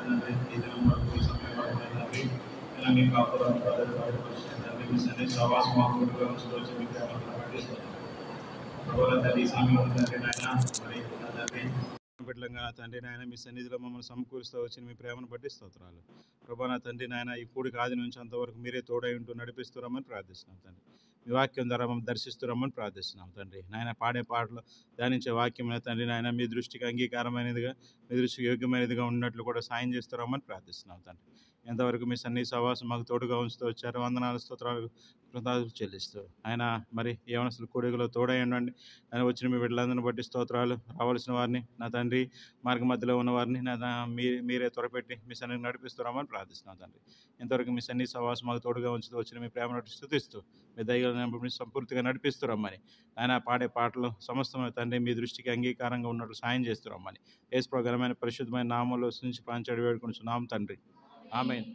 తండ్రి ఈ దినం వరకు ఈ సమయం వరకు తండ్రి ఇలా మీ కాపురం తండ్రి మీ సన్ని సవాసం మాకుడుగా ఉంచుకోవచ్చు మీ ప్రేమను పట్టిస్తున్నాం ప్రభుత్వ తండ్రి ఈ సమయం తండ్రి నాయన మరి తండ్రి బిడ్డలంగా తండ్రి నాయన మీ సన్నిధిలో మమ్మల్ని సమకూరుస్తూ వచ్చిన మీ ప్రేమను బట్టి స్తోత్రాలు ప్రభా నా తండ్రి నాయన ఈ కూడికి ఆది నుంచి అంతవరకు మీరే తోడై ఉంటూ నడిపిస్తున్నామని ప్రార్థిస్తున్నాం తండ్రి మీ వాక్యం ద్వారా మమ్మల్ని దర్శిస్తున్నామని ప్రార్థిస్తున్నాం తండ్రి నాయన పాడే పాటలు ధ్యానించే వాక్యం తండ్రి నాయన మీ దృష్టికి అంగీకారమైనదిగా మీ దృష్టికి యోగ్యమైనదిగా ఉన్నట్లు కూడా సాయం చేస్తున్నామని ప్రార్థిస్తున్నాం తండ్రి ఎంతవరకు మీ సన్ని సవాసం మాకు తోడుగా ఉంచుతూ వచ్చారు వందనాలు స్తోత్రాలు కృతజ్ఞతలు చెల్లిస్తూ ఆయన మరి యవనస్తులు కూడికలో తోడై ఉండండి ఆయన వచ్చిన మీ బిడ్డలందరిని బట్టి స్తోత్రాలు రావాల్సిన వారిని నా తండ్రి మార్గ మధ్యలో ఉన్న వారిని మీరే త్వరపెట్టి మీ సన్నిధిని నడిపిస్తున్నామని ప్రార్థిస్తున్నాం తండ్రి ఇంతవరకు మీ సన్ని సవాసం మాకు తోడుగా ఉంచుతూ వచ్చిన మీ ప్రేమను స్తుతిస్తూ మీ దయగలను సంపూర్తిగా నడిపిస్తున్నామని ఆయన పాడే పాటలు సమస్తమైన తండ్రి మీ దృష్టికి అంగీకారంగా ఉన్నట్లు సాయం చేస్తున్నామని యేసు ఘనమైన పరిశుద్ధమైన నామంలో నుంచి పాంచాడు వేడుకుంటున్నాం తండ్రి ఆమేన్.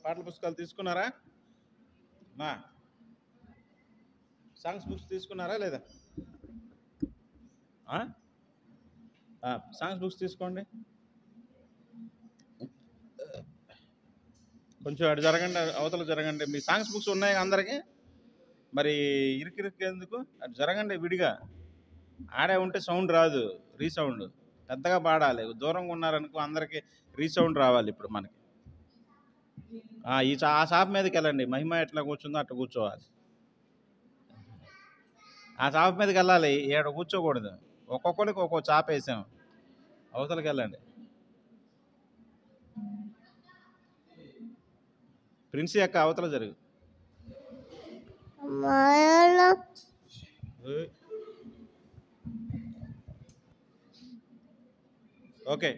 పాటల పుస్తకాలు తీసుకున్నారా? మా సాంగ్స్ బుక్స్ తీసుకున్నారా లేదా? సాంగ్స్ బుక్స్ తీసుకోండి. కొంచెం అటు జరగండి, అవతల జరగండి. మీ సాంగ్స్ బుక్స్ ఉన్నాయి అందరికీ? మరి ఇరుకిరుక్కు ఎందుకు? అటు జరగండి విడిగా. ఆడే ఉంటే సౌండ్ రాదు, రీసౌండ్. పెద్దగా పాడాలి. దూరంగా ఉన్నారనుకో అందరికీ రీసౌండ్ రావాలి. ఇప్పుడు మనకి ఆ షాప్ మీదకి వెళ్ళండి. మహిమ ఎట్లా కూర్చుందో అట్లా కూర్చోవాలి. ఆ షాప్ మీదకి వెళ్ళాలి, ఏడ కూర్చోకూడదు. ఒక్కొక్కరికి ఒక్కో చాప వేసాం. అవతలకి వెళ్ళండి. ప్రిన్సీ అక్క అవతల జరుగు. ఓకే.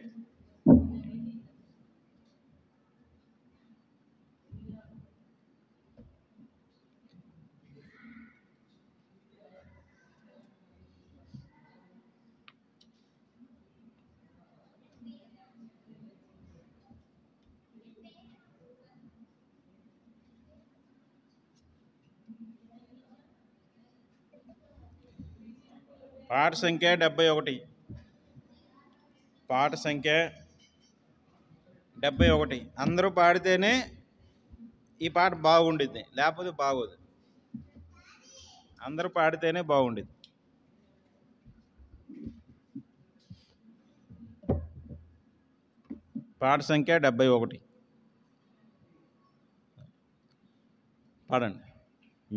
పాట సంఖ్య 71. పాట సంఖ్య 71. అందరూ పాడితేనే ఈ పాట బాగుండిద్ది, లేకపోతే బాగోదు. అందరూ పాడితేనే బాగుండిద్ది. పాట సంఖ్య 71 పాడండి.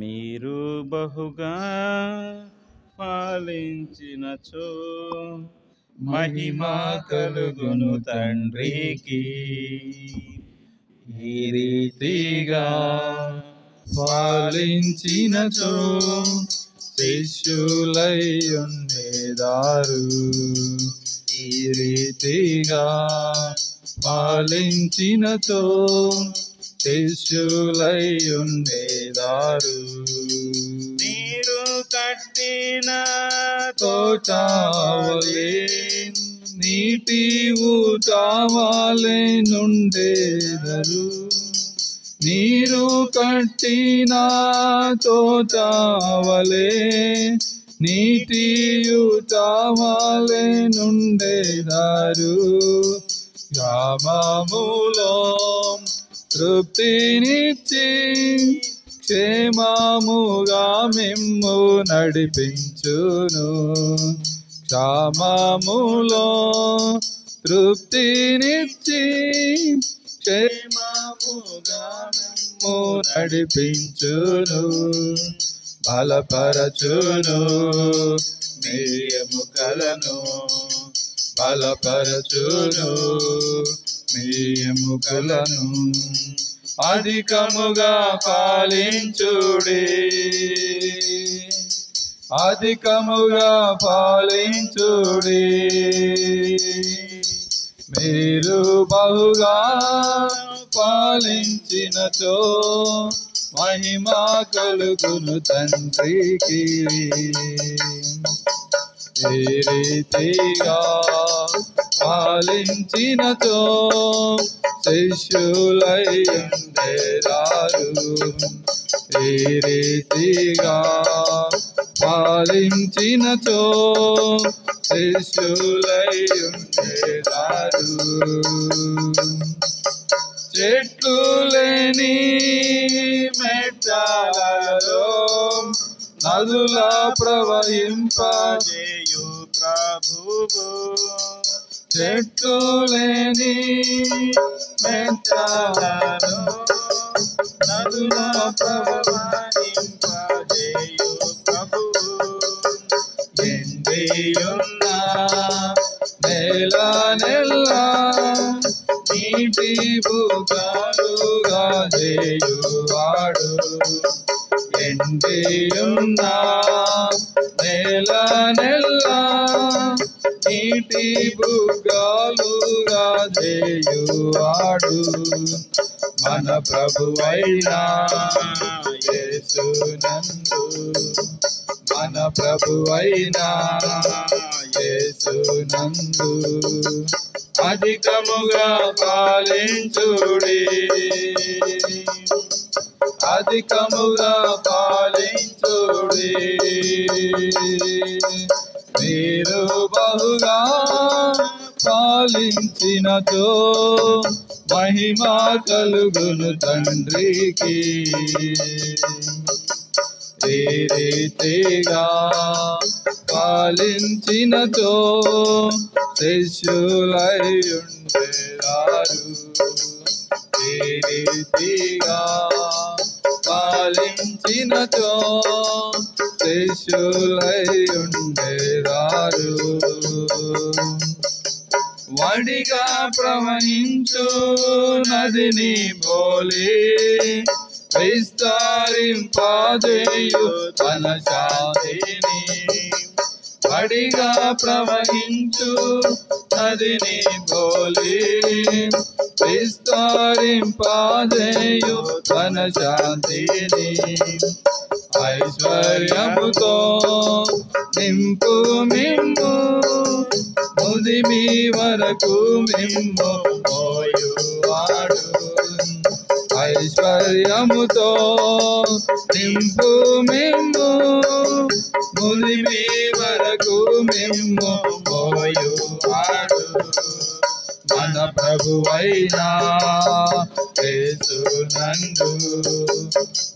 మీరు బహుగా ఫలించినచో మహిమ కలుగును తండ్రికి. ఈ రీతిగా ఫలించినచో శిష్యులై ఉండేదారు. ఈ రీతిగా ఫలించినచో శిష్యులై ఉండేదారు. నీరు కట్టిన తోటవలే నీటి ఊటవలే నుండేదరు. నీరు కట్టిన తోటవలే నీటి ఊటవలే నుండేదారు. గ్రామములో తృప్తినిచ్చి క్షేమముగా మిమ్ము నడిపించును. క్షేమములో తృప్తినిచ్చి క్షేమముగా మిమ్ము మిమ్ము నడిపించును బలపరచును మీ ఎముకలను బలపరచును మీ ఎముకలను అధికముగా పాలించుడి అధికముగా పాలించుడి మీరు బహుగా పాలించినచో మహిమ కలుగును తండ్రికి ఏ రీతిగా పాలించినచో శిష్యులై ఉండేదారు ఏ రీతిగా పాలించినచో శిష్యులై ఉండేదారు చెట్లు లేని మెట్టాలలో నదుల ప్రవహింపజేయు ప్రభువు చెట్లు లేని మెట్టాలలో నదుల ప్రవహింపజేయు ప్రభువు ఎండియున్న నేల నీటి బుగ్గలుగా చేయువాడు ఎండియున్న నేల నీటి బుగ్గలుగా చేయువాడు మన ప్రభువైన యేసునందు మన ప్రభువైన యేసునందు అధికముగా పాలించుడి అధికముగా పాలించుడి మీరు బహుగా పాలించినతో మహిమ కలుగును తండ్రికి ఏ రీతిగా పాలించినతో శిష్యులై ఉండేదారు ఏ రీతిగా పాలించినతో శిష్యులై ఉండేదారు వడిగా ప్రవహించు నదిని పోలి విస్తరింపజేయు తన శాంతిని వడిగా ప్రవహించు నదిని పోలి విస్తరింపజేయు తన శాంతిని ఐశ్వర్యముతో నింపు మిమ్ము ముదిమి వరకు మిమ్ము మోయువాడు ఐశ్వర్యముతో నింపు మిమ్ము ముదిమి వరకు మిమ్ము మోయువాడు మన ప్రభువైన యేసునందు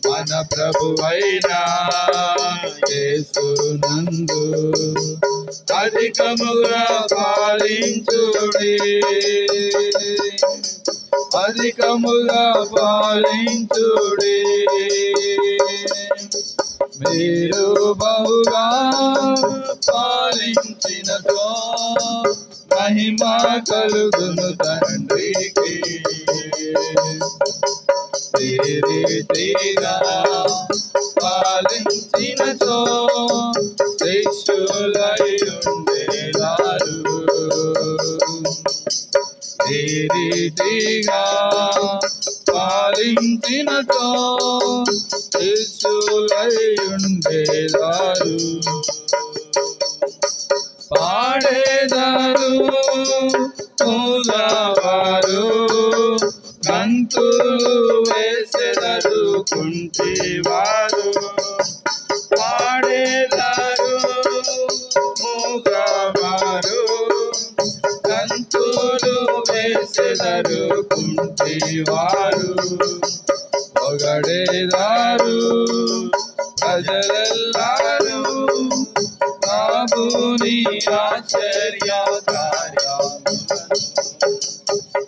మన ప్రభువైన యేసునందు అధికముగా పాలించుడి అధికముగా పాలించుడి మీరు బహుగా పాలించినతో మహిమ కలుగును తండ్రికి ఏ రీతిగా పాలించినతో శిష్యులై ఉండేదారు ఏ రీతిగా పాలించినతో శిష్యులై ఉండేదారు పాడేదారు మూలవారు గంతులు వేసెదరు కుంటివారు పాడేదారు మూగవారు గంతులు వేసెదరు కుంటివారు పొగడేదారు ప్రజలెల్లారు ప్రభుని ఆశ్చర్య కార్యములను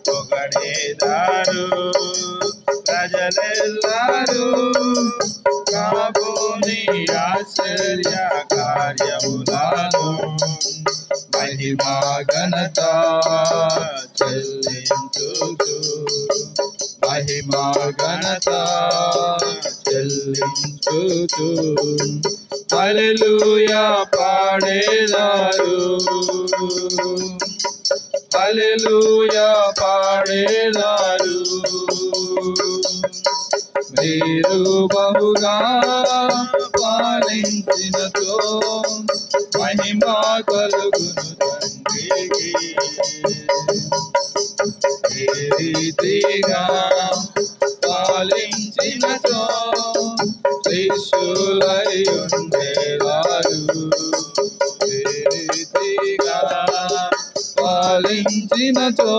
పొగడేదారు ప్రజలెల్లారు మహిమా ఘనత చెల్లించుచు మహిమా ఘనత చెల్లించుచు హల్లెలూయా పాడేదారు హల్లెలూయా పాడేదారు మీరు బహుగా పాలించినతో మహిమా కలుగును తండ్రికి ఏ రీతిగా పాలించినతో శిష్యులై ఉండేవారు ఏ రీతిగా పాలించినతో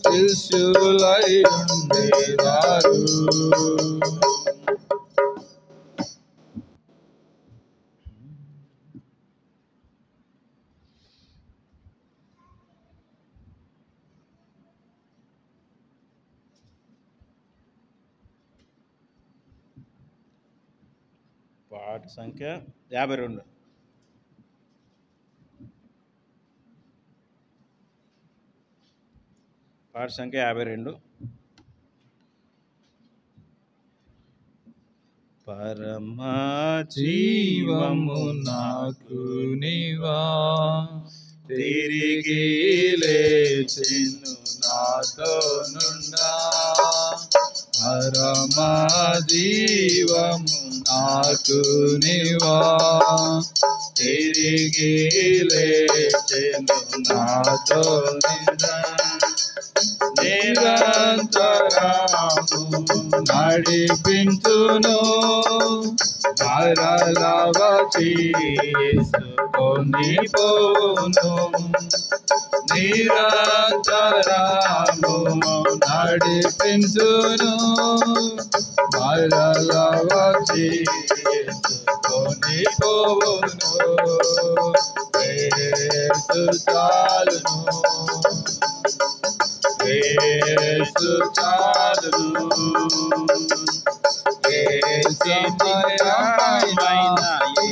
శిష్యులై ఉండేవారు పాట సంఖ్య 52. పాట సంఖ్య 52. పరమ జీవము నాకు నీవా తిరిగి లేచెను నాతో నుండా పరమ జీవము నాకు నీవా తిరిగి లేచెను నాతో నుండా నిరంతరము నడిపించును మరల తీసుకొని పోను నిరంతరము నడిపించును మరల తీసుకొని పోను యేసు చాలును యేసు చాలును ఏ సమయమైనా ఏ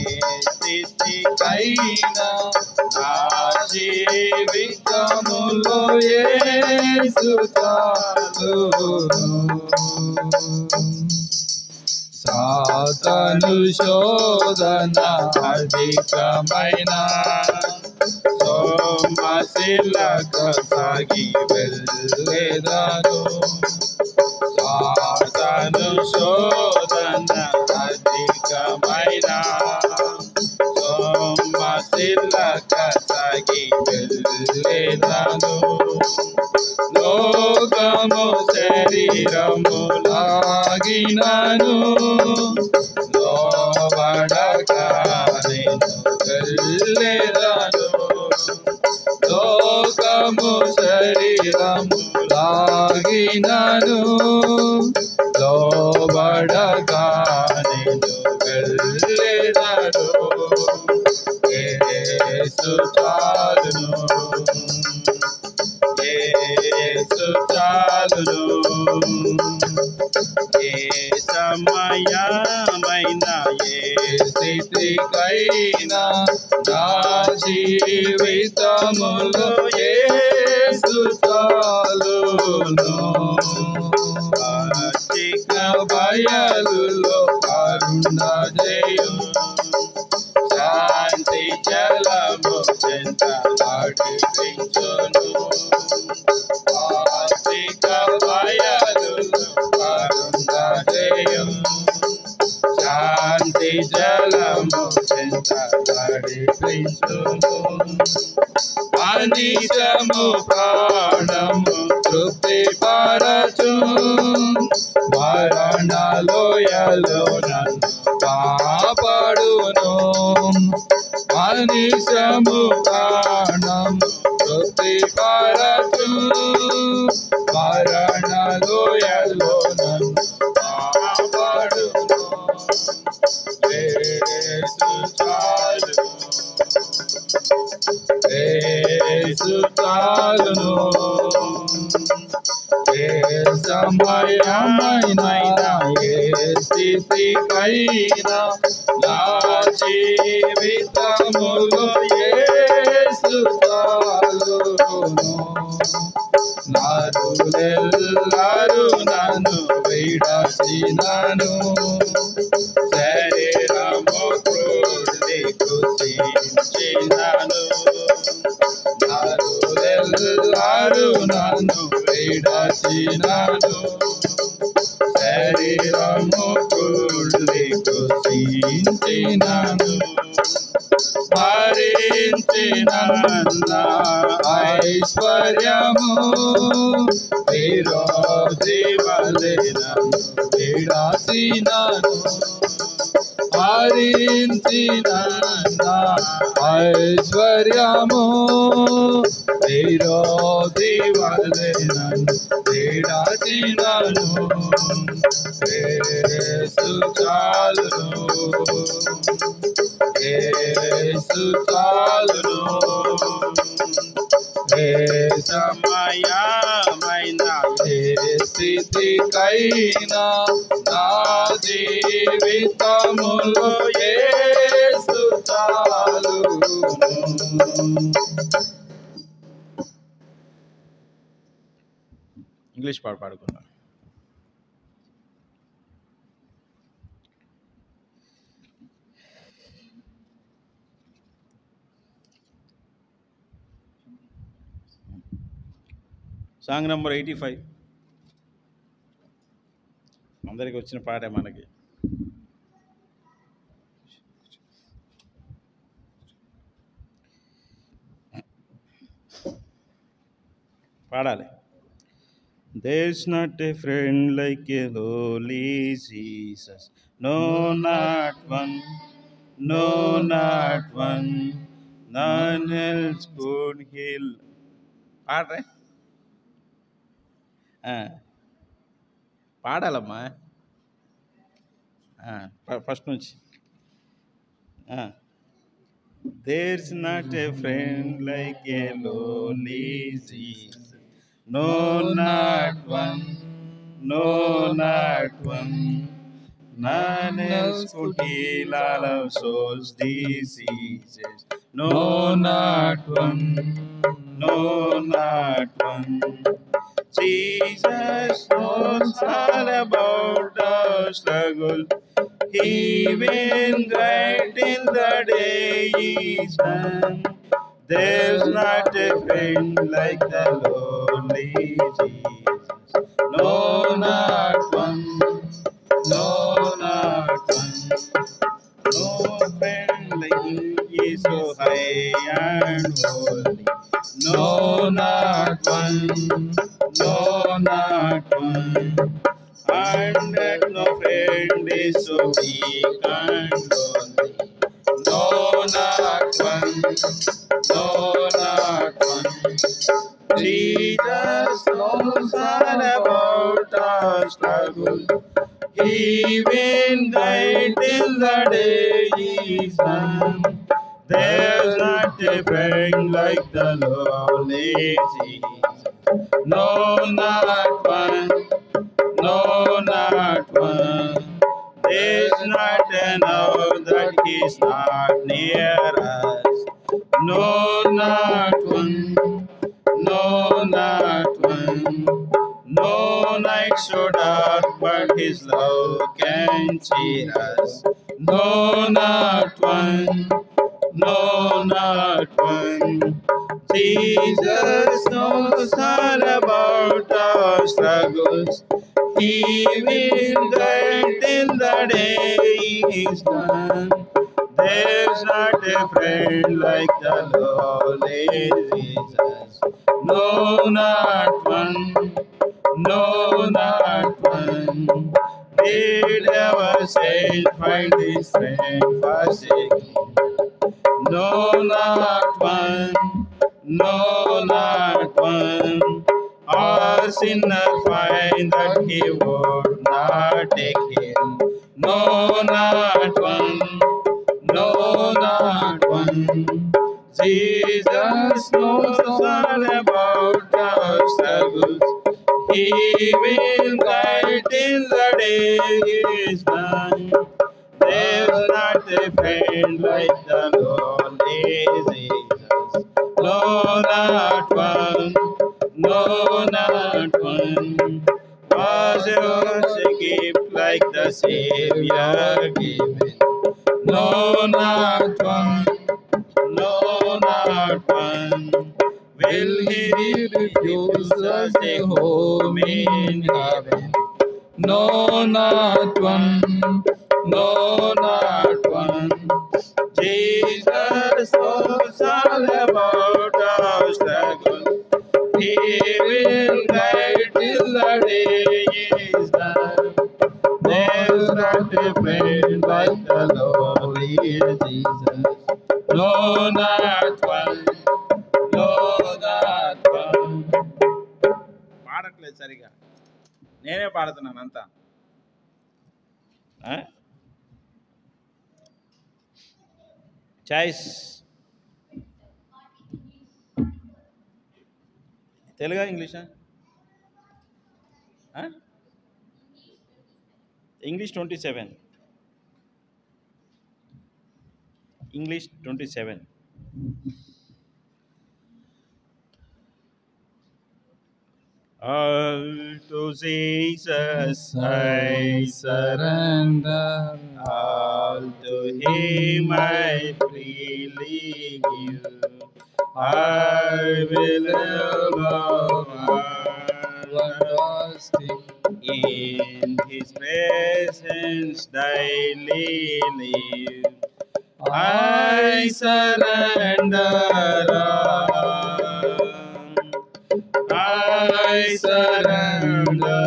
స్థితికైనా నా జీవితములో యేసు చాలును సాతాను శోధన అధికమైన సోమశిలక సాగి వెళ్ళేదాను సాతాను శోధన అధికమైన సోమశిలక సాగి వెళ్ళేదాను లోకము శరీరము లాగినను లోబడక నేను వెళ్ళేదాను లోకము శరీరము లాగినను లోబడక నేను వెళ్ళేదాను యేసు చాలును యేసు చాలును ఏ సమయమైనా ఏ స్థితికైనా నా జీవితములో యేసు చాలును పచ్చిక బయలులో అరుణోదయం శాంతి జలము చెంత నడిపించును పచ్చిక బయలులో అరుణోదయం శాంతి జలము చెంత నడిపించును అనిశము ప్రాణము తృప్తి పరచు మరణలోయలో నన్ను కాపాడును అనిశము ప్రాణము తృప్తి పరచు మరణలోయలో నన్ను కాపాడును యేసు చాలును యేసు చాలును ఏ సమయమైనా ఏ స్థితికైనా నా జీవితములో యేసు చేసినాను శరీరము క్రూడి కృషించినాను నరులెల్లరు నన్ను విడచినాను శరీరము క్రూడి కృషించినాను భరించిన ఐశ్వర్యము విరోధి వలెన విడచినాను భరించిన ఐశ్వర్యము విరోధి వలెన విడచినాను యేసు చాలును యేసు చాలును ఏ సమయమైన ఏ స్థితికైనా నా జీవితములో యేసు చాలును. ఇంగ్లీష్ పాట పాడుకున్నాను. సాంగ్ నెంబర్ 85 అందరికి వచ్చిన పాటే మనకి. పాడాలి. There's not a friend like a holy Jesus, no not one, no not one, none else could heal. పాడరే పాడాలమ్మా ఫస్ట్ నుంచి. There's not a friend like a lonely Jesus, no not one, no not one, none else could heal all our souls' diseases, no not one, no not one. Jesus knows all about our struggle. He will guide till the day is done. There's not a friend like the lonely Jesus. No, not one. No, not one. No friend like him. He is so high and holy. No, not one. No, not one. And that no friend is so weak and lonely. No, not one. No, not one. Jesus knows all about our struggle. He will guide till the day is done. There's not a friend like the lonely Jesus. No, not one. No, not one. There's not enough that He's not near us. No, not one. No, not one. No night so dark, but His love can cheer us. No, not one. No, not one. Jesus knows all about our struggles. He will guide till the day is done. There's not a friend like the lonely Jesus. No, not one. No, not one. Did ever say find His friend forsaken? No, not one. No, not one. Our sinner find that He would not take him. No, not one. No, not one. Jesus knows all about our struggles. He will guide till the day is done. There's not a friend like the lonely Jesus. No, not one. No, not one. Was a gift like the Savior given. No, not one, no, not one. Will he refuse us a home in heaven? No, not one, no, not one. Jesus knows all about our struggle. He will guide till the day is done. There's not a friend like the Lord Jesus. No, not one, no, not one. పాడట్లేదు సరిగా, నేనే పాడుతున్నాను అంతా. Choice తెలుగా ఇంగ్లీషా? English 27, English 27. All to Jesus I surrender, all to Him I freely give. I will never trusting in His presence daily live. I surrender all. I surrender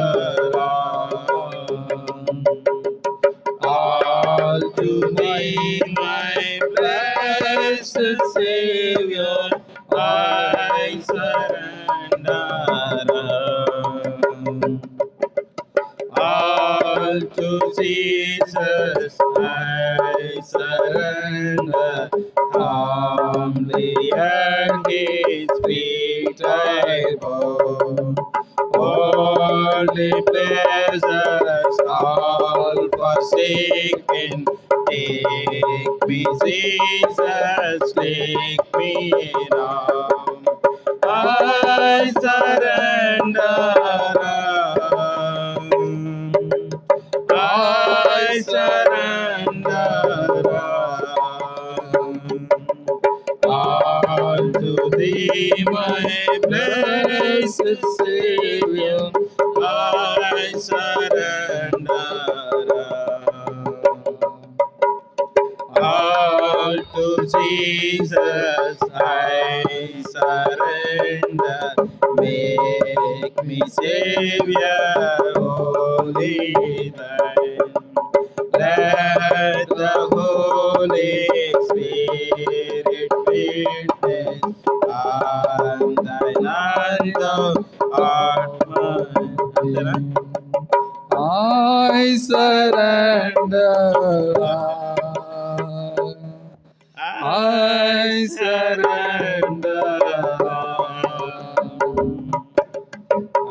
all to Thee, my blessed Savior. I surrender all to Jesus. I surrender humbly at His feet I bow. All the pleasures all forsaken, take me, Jesus, take me now. I surrender, I surrender all to Thee, my blessed Savior. I surrender all to Jesus. I surrender. Make me Savior, holy Thine. Let the Holy Spirit witness on Thine and Thou art mine. I surrender. I surrender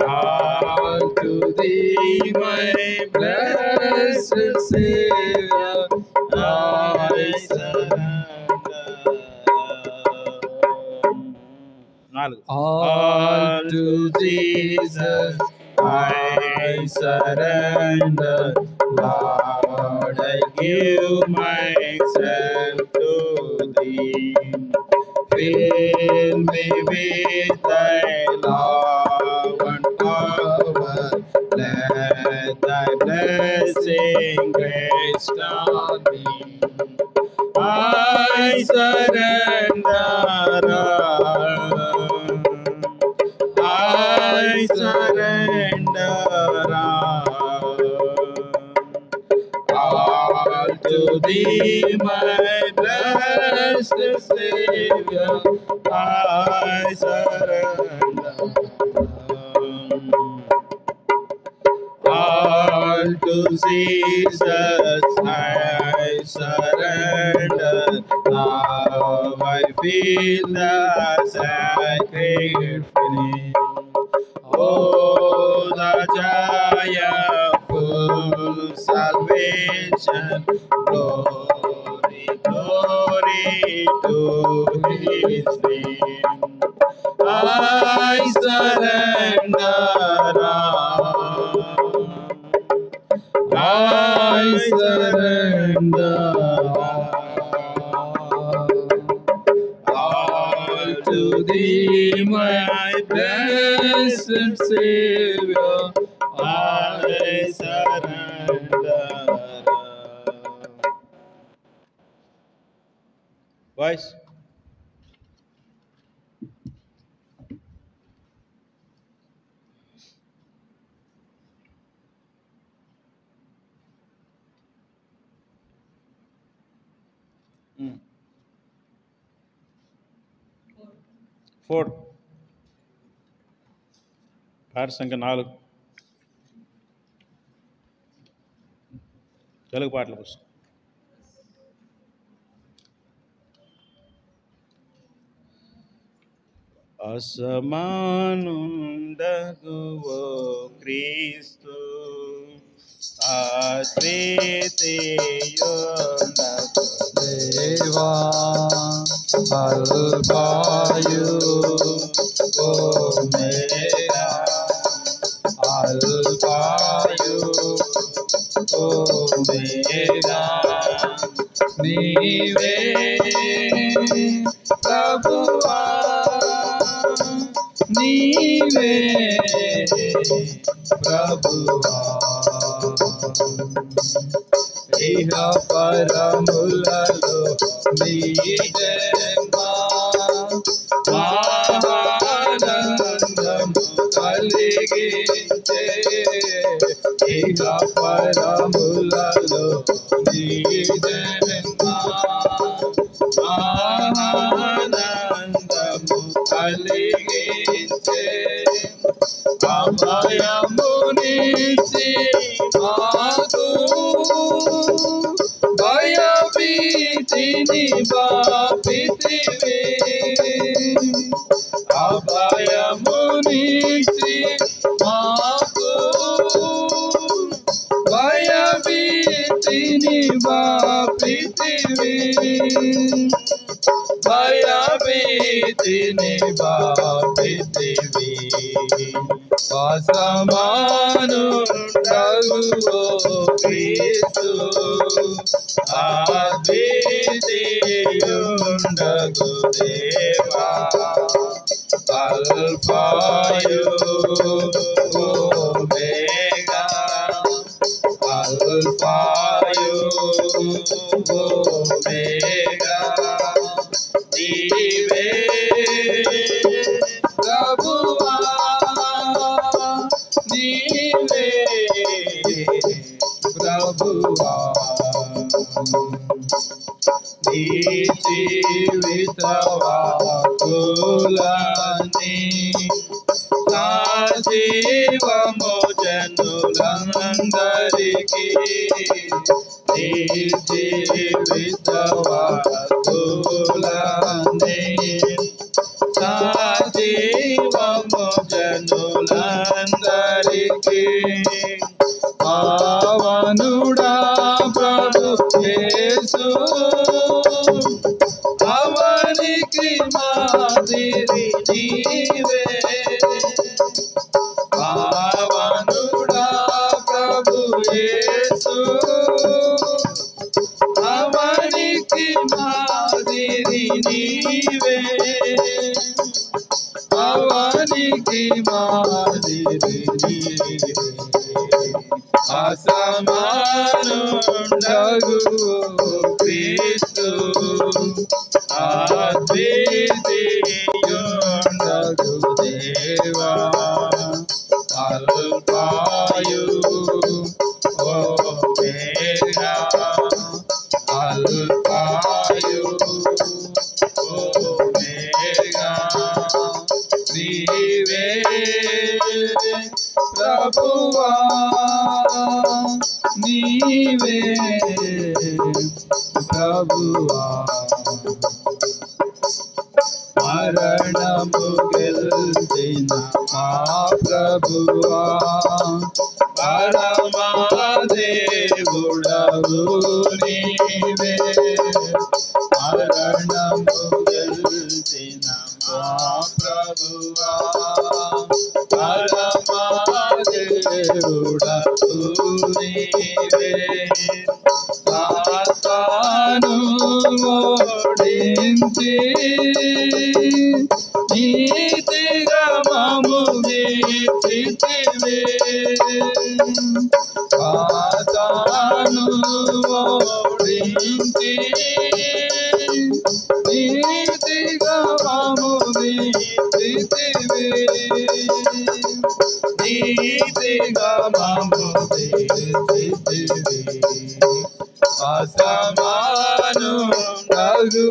all to Thee, my blessed Savior. I surrender all to Jesus. I surrender, Lord, I give myself to Thee. Fill me with Thy love and power. Let Thy blessing rest on me. I surrender all. I surrender all to Thee, my blessed Savior. I surrender all to Jesus. I surrender. Now I feel the sacred flame. Oh, the joyful salvation. Glory, glory to His name. I surrender all. I surrender all to thee, my blessed Savior, I surrender. Voice. Four పాట సంఖ్య 4 తెలుగు పాటల పుస్తకం. అసమానుండగు ఓ క్రీస్తు అద్వితీయుండగు దేవా అల్పాయు omega అల్పాయు omega నీవే ప్రభువా నీవే ప్రభువా ఇహ పరములలో నీవేమా ఆనందము కలిగించే ఇహ పరములలో నీవేమా ఆనందము కలిగించే అభయమునిచ్చి మాకు భయభీతిని బాపితివి అభయమునిచ్చి మాకు భయభీతిని బాపితివి భయభీతిని బాపితివి అసమానుండగు ఓ క్రీస్తు అద్వితీయుండగు దేవా అల్పాయు ఓమేగా అల్పాయు ఓమేగా నీవే ప్రభువా నీవే ప్రభువా నీ జీవితవాకులని నా జీవము జనులందరికీ నీ జీవితవాకులని నా జీవము జనులందరికీ పావనుడా ప్రభు యేసు అవనికి మాదిరి నీవే పావనుడా ప్రభు యేసు అవనికి మాదిరి నీవే అవనికి మాదిరి నీవే అసమానుండగు క్రీస్తు అద్వితీయుండగు దేవా అల్పాయు ఓమేగా అల్పాయు ఓమేగా నీవే ప్రభువా నీవే ప్రభువా మరణము గెలిచిన మా ప్రభువా పరమాదేవుడవు నీవే మరణము గెలిచిన మా ప్రభువా పరమాదేవుడవు దేవుడా నీవే సాతాను ఓడించి నీతిగా మమ్ము తీర్చితివే సాతాను ఓడించి నీతిగా మమ్ము తీర్చితివే నీతిగా మమ్ము తీర్చితివే అసమానుండగు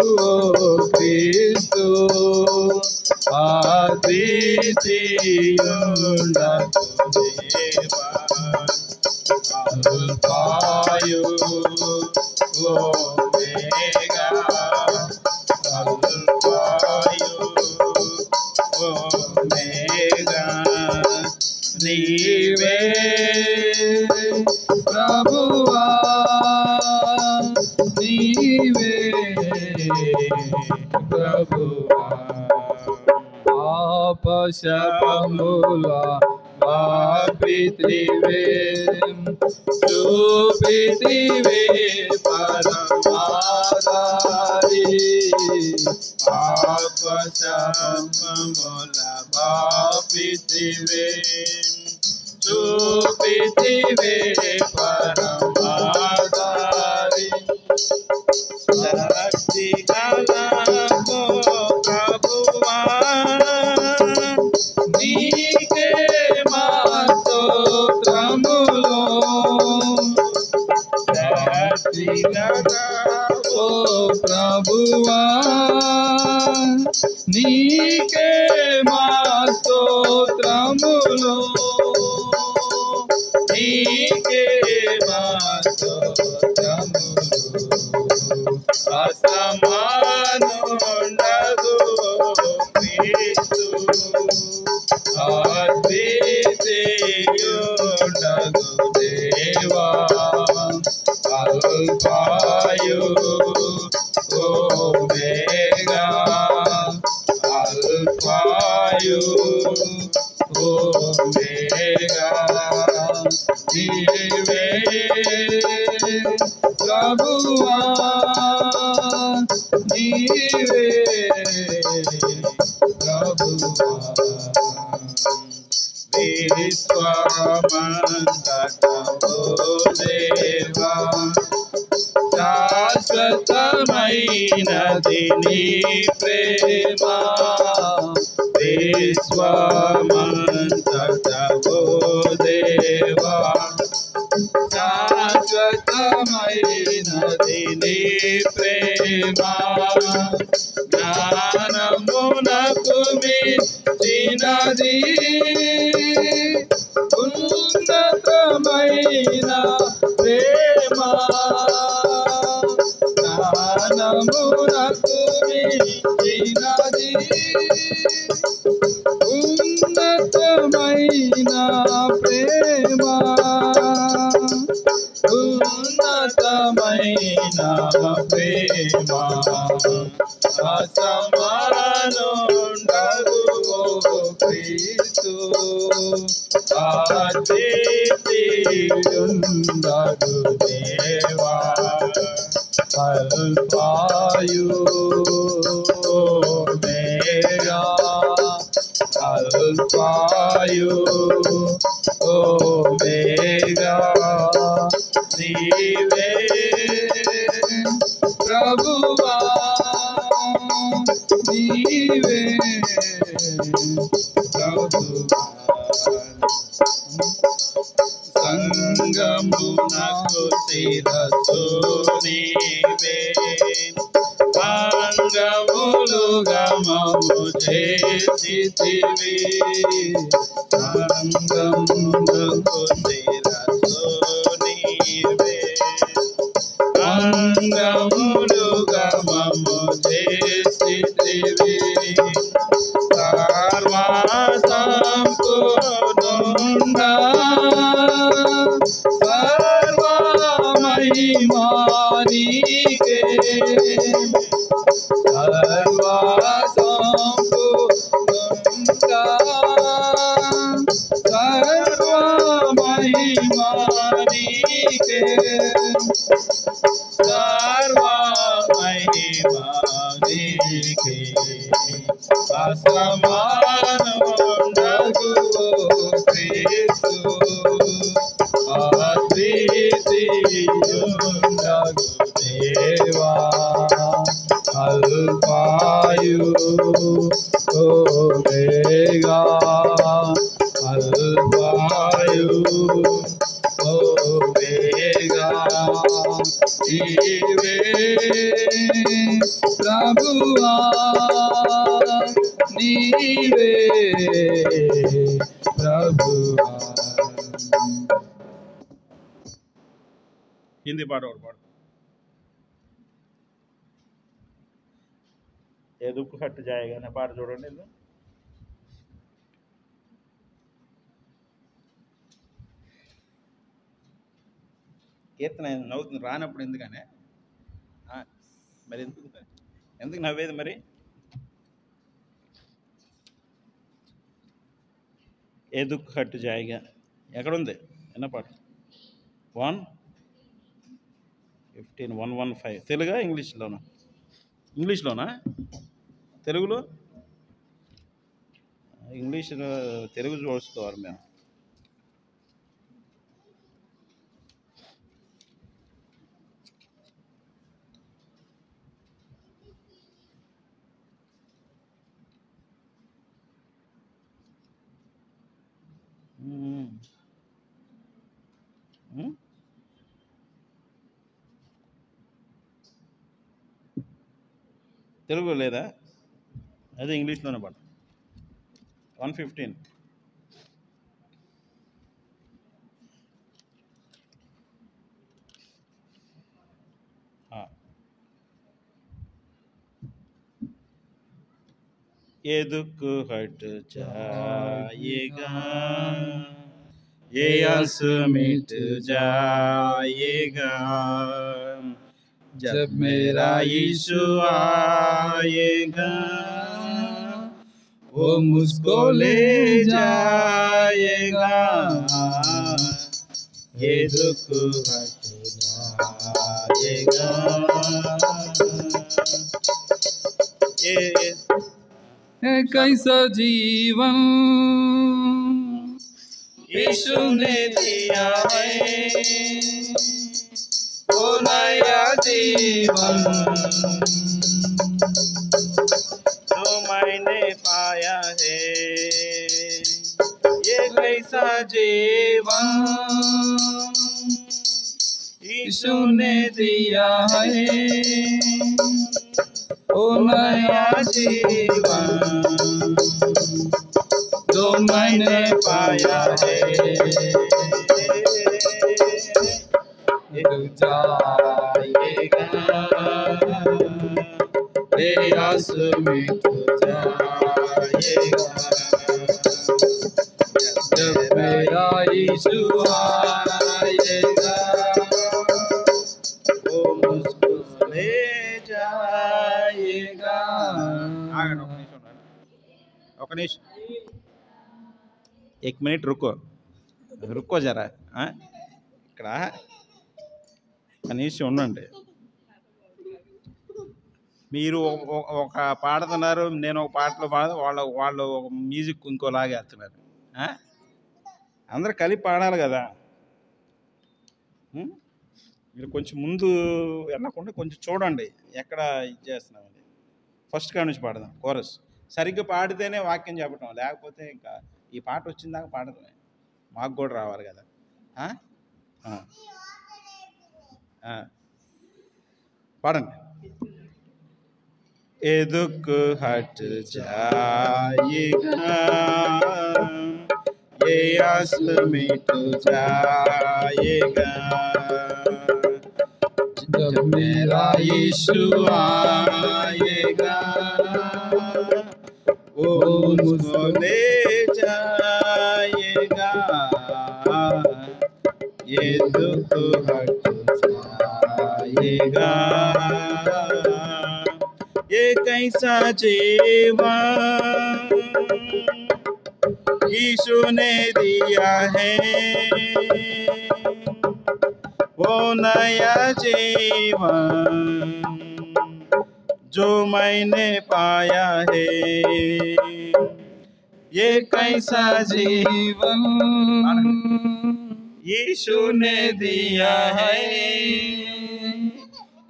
క్రీస్తు అద్వితీయుండగు దేవా అల్ఫాయు ఓమేగా అల్ఫాయు ఓమేగా నీవే ప్రభువా నీవే ప్రభువా పాపశపముల పాపితివే చూపితివే పరమాధారి పాపశపముల పాపితివే చూపితివే పరమాధారి శక్తి కలము ప్రభువా నీకే మా స్తోత్రములు శక్తి కలము ప్రభువా నీకే మా స్తోత్రములు నీకే మా స్తోత్రములు అసమానుండగు క్రీస్తు అద్వితీయుండగు దేవా అల్ఫాయు ఓమేగా అల్ఫాయు ఓమేగా నీవే ప్రభువా నీవే ప్రభువా విశ్వమంతటో దేవా శాశ్వతమైనది నీ ప్రేమ విశ్వమంతటో దేవా శాశ్వతమైనది నీ ప్రేమ జ్ఞానమునకు మించినది ఉన్నతమైన ప్రేమ జ్ఞానమునకు మించినది ఉన్నతమైన ప్రేమ ఉన్నతమైన ప్రేమ అసమానుండగు క్రీస్తు అద్వితీయుండగు దేవా అల్ఫాయు ఓమేగా అల్ఫాయు ఓమేగా నీవే ప్రభువా నీవే ప్రభువా సంగమునకు శిరస్సు నీవే అంగములుగా మమ్ము చేసితివి సంగమునకు శిరస్సు నీవే అంగములుగా మమ్ము చేసితివి సర్వసంపూర్ణుడా సర్వమహిమా నీకే సర్వసంపూర్ణుడా सर्व महिमा नीके असमानमुंडगु क्रीस्तु अद्वितीयुंडगु देवा अल्फायु ओमेगा अल्फायु ओमेगा इवे प्रभुआ नीवे प्रभुआ। हिंदी पाठ और पाठ। ये दुख हट जाएगा ना पाठ చూడండి కీర్తన నవ్వుతుంది రానప్పుడు ఎందుకనే మరి ఎందుకు నవ్వేది మరి ఏ దుఃఖ హట్ జాయిగా ఎక్కడుంది ఎన్న పాట 1:15 తెలుగా ఇంగ్లీష్లోనా తెలుగులో ఇంగ్లీష్లో తెలుగు చూసుకోవాలి మేము తెలుగు లేదా అదే ఇంగ్లీష్లోనే పాట 1:15 ये दुख हट जाएगा ये आस मिट जाएगा जब मेरा यीशु आएगा वो मुझको ले जाएगा ये दुख हट जाएगा है कैसा जीवन यीशु ने दिया है वो नया जीवन जो मैंने पाया है ये कैसा जीवन यीशु ने दिया है वो नया जीवन जो मैंने पाया है जाएगा ये आस मिट जाएगा जब मेरा यीशु आएगा वो मुझको ले जाएगा। ఒక నిమిషం 1 मिनट रुको जरा ఇక్కడ కనీసం ఉండండి మీరు ఒక పాడుతున్నారు నేను ఒక పాటలో వాళ్ళు ఒక మ్యూజిక్ ఇంకోలాగా వేస్తున్నారు అందరూ కలిపి పాడాలి కదా మీరు కొంచెం ముందు వెళ్ళకుండా కొంచెం చూడండి ఎక్కడ ఇది చేస్తున్నామని ఫస్ట్ కాడ నుంచి పాడదాం కోరస్ సరిగ్గా పాడితేనే వాక్యం చెప్పటం లేకపోతే ఇంకా ఈ పాట వచ్చిందాక పాడటమే మాకు కూడా రావాలి కదా పాడండి ఏ దుఃఖ హట్ జాయేగా ये आस मिट जाएगा जब मेरा यीशु आएगा वो मुझको ले जाएगा ये दुख हट जाएगा ये कैसा जीवन यीशु ने दिया है वो नया जीवन जो मैंने पाया है, ये कैसा जीवन यीशु ने दिया है।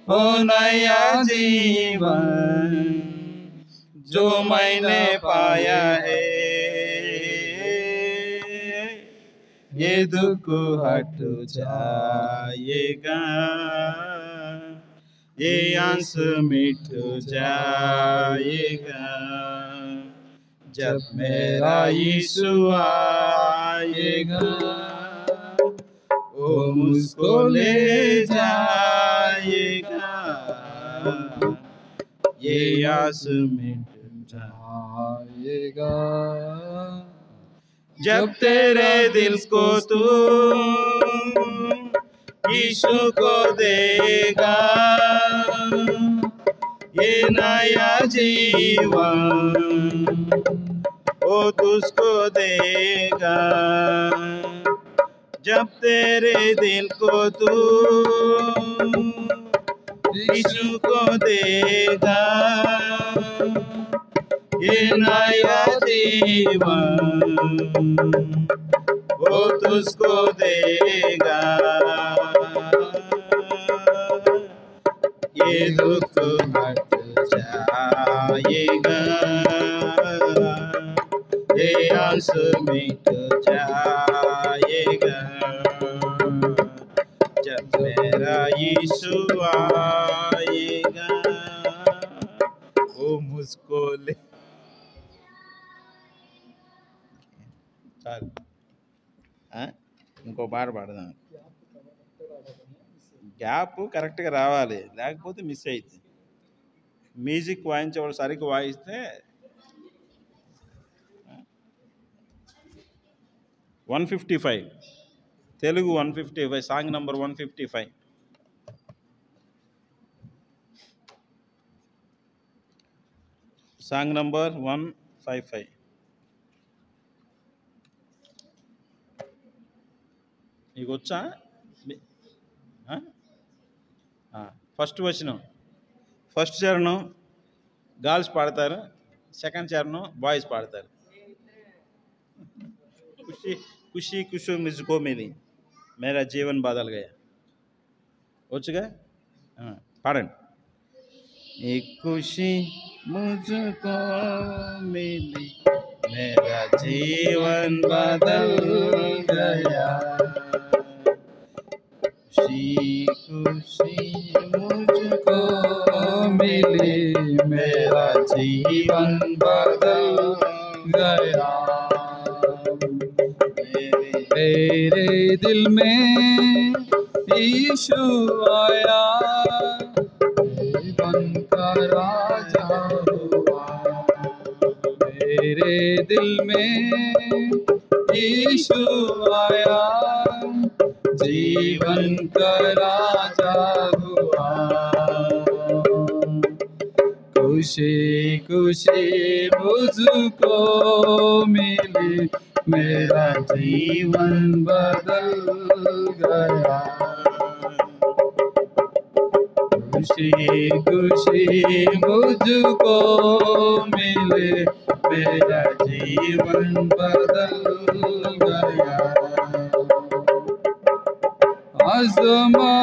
ओ नया जीवन जो मैंने पाया है, ये दुख हट जाएगा, ये आंसू मिट जाएगा, जब मेरा यीशु आएगा, वो मुझको ले जाएगा, ये आंसू मिट जाएगा। जब तेरे दिल को तू यीशु को देगा, ये नया जीवन वो तुझको देगा। जब तेरे दिल को तू यीशु को देगा, ये नया जीवन वो तुझको देगा, ये दुख हट जाएगा, ये आंसू मिट जाएगा, जब मेरा यीशु आएगा, वो मुझको ले। ఇంకో పాట పాడదాం. గ్యాప్ కరెక్ట్గా రావాలి, లేకపోతే మిస్ అవుతుంది. మ్యూజిక్ వాయించేవాడు సరిగ్గా వాయిస్తే 155 Telugu 155 song number 155. Song number 155. నీకు వచ్చా? ఫస్ట్ వచనం, ఫస్ట్ చరణం గర్ల్స్ పాడతారు, సెకండ్ చరణం బాయ్స్ పాడతారు. खुशी खुशी खुशी मुझको मिली, मेरा जीवन बदल गया. వచ్చుగా పాడండి. एक खुशी मुझको मिली, मेरा जीवन बदल गया, खुशी खुशी मुझको मिली, मेरा जीवन बदल गया, मेरे दिल में यीशु आया, जीवन का राजा हुआ, मेरे दिल में यीशु आया, जीवन का राजा हुआ, खुशी खुशी मुझको मिली, मेरा जीवन बदल गया, खुशी खुशी मुझको मिले, मेरा जीवन बदल गया, आज़मा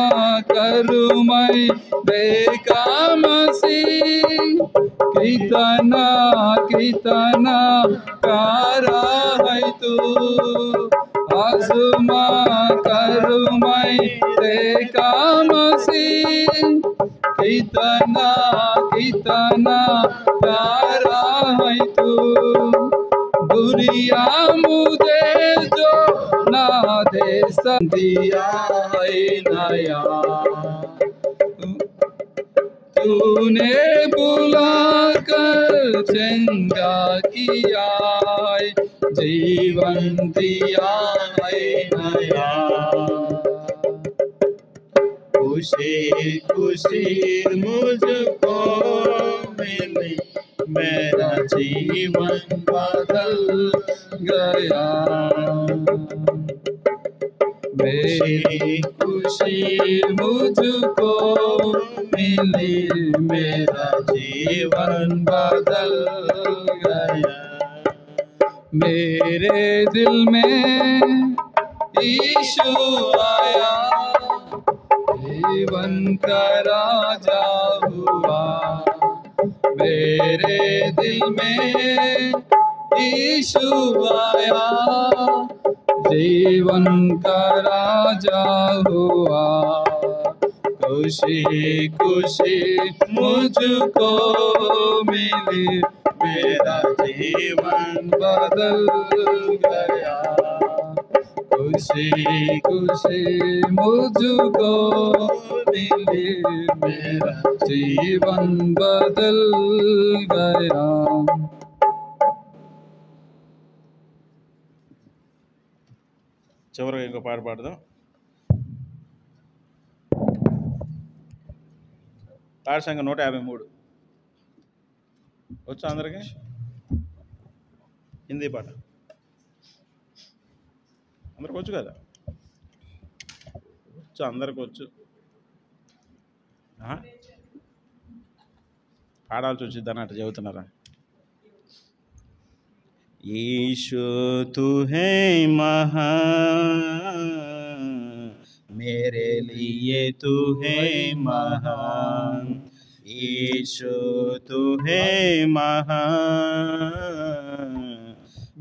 करूं मैं देखा मसीह, कितना कितना प्यारा है तू, आज़मा करूं मैं देखा मसीह, कितना कितना प्यारा है तू, दुनिया मुझे जो ना दे दिया है नया, तूने बुलाकर चंगा किया, जीवन दिया है नया, खुशी खुशी मुझको मिली, मेरा जीवन बदल गया, मेरी खुशी मुझको मिली, मेरा जीवन बदल गया। मेरे दिल में यीशु आया, जीवन का राजा हुआ। मेरे दिल में यीशु आया, जीवन का राजा हुआ। खुशी खुशी मुझको मिली, मेरा जीवन बदल गया। खुशी खुशी मुझको मिली, मेरा जीवन बदल गया। చివరిగా ఇంకో పాట పాడదాం. పాట సంఖ్య 153. వచ్చా అందరికి? హిందీ పాట అందరికి వచ్చు కదా? వచ్చు, అందరికి వచ్చు. పాడాల్సి వచ్చింది అన్నట్టు చెబుతున్నారా? यीशु तू है महान, मेरे लिए तू है महान। यीशु तू है महान,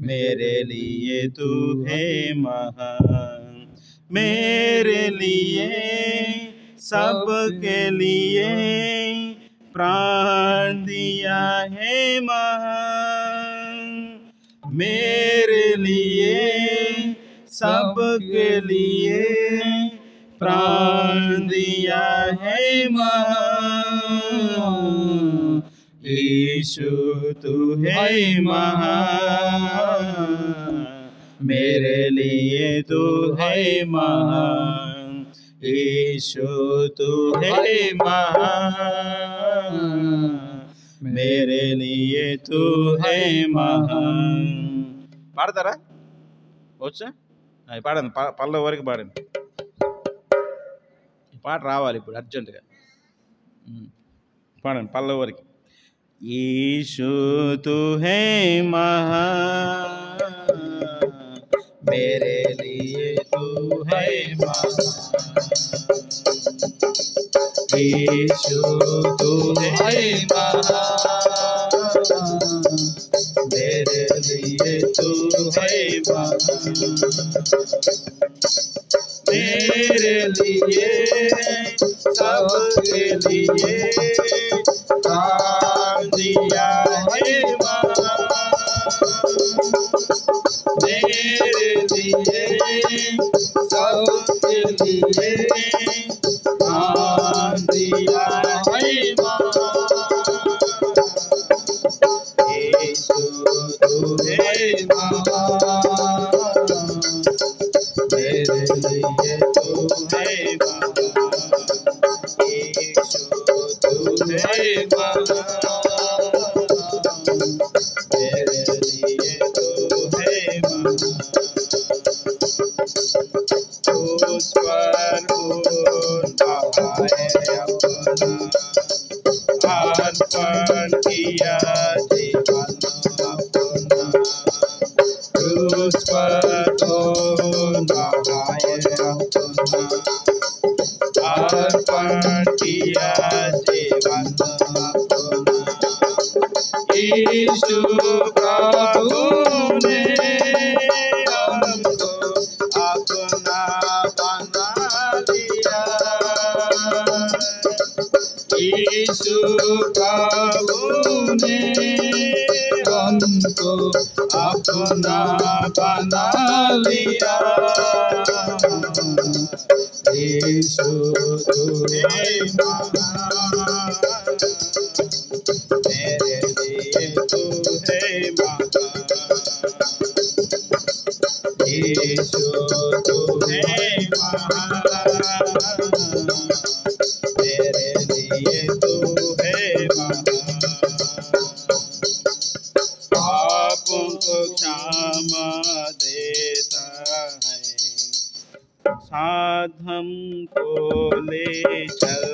मेरे लिए तू है महान। मेरे लिए सबके लिए प्राण दिया है महान। मेरे लिए सबके लिए प्राण दिया है महान। यीशु तू है महान, मेरे लिए तू है महान। यीशु तू है महान, मेरे लिए तू है महान. పాడతారా? వచ్చా? పాడండి, పల్లవి వరకు పాడండి. పాట రావాలి ఇప్పుడు అర్జెంటుగా. పాడండి పల్లవి వరకు. यीशु तू है महान, मेरे लिए तू है महान. यीशु तू है महान, मेरे लिए तू है महान. मेरे लिए सबके लिए प्राण दिया है महान. मेरे लिए सबके लिए प्राण दिया है महान. यीशु तू है महान, मेरे लिए तू है महान. यीशु तू है महान, मेरे लिए तू है महान. उस पर है अपना अर्पण किया जीवन अपना. क्रूस पर नहाए अपना अर्पण किया जीवन अपना. यीशु प्रभु ने हमको अपना बना लिया. यीशु प्रभु ने हमको अपना बना लिया. यीशु तू है महान, मेरे लिए तू है महान. यीशु तू है महान, मेरे लिए तू है महान. पापों को क्षमा देता है, साथ हमको ले चल.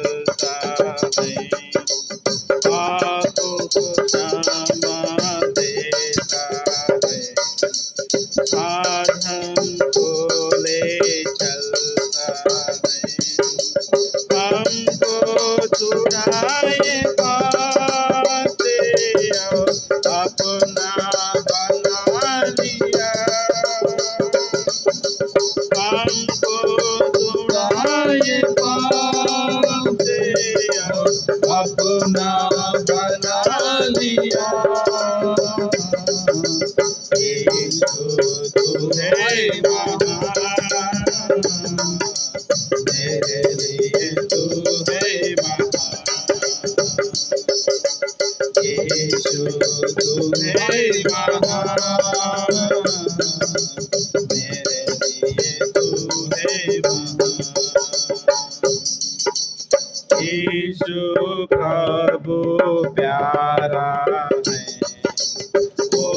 अपना बना लिया। यीशु तू है महान, मेरे लिए तू है महान। यीशु तू है महान, मेरे लिए तू है महान। यीशु प्रभु प्यारा है, वो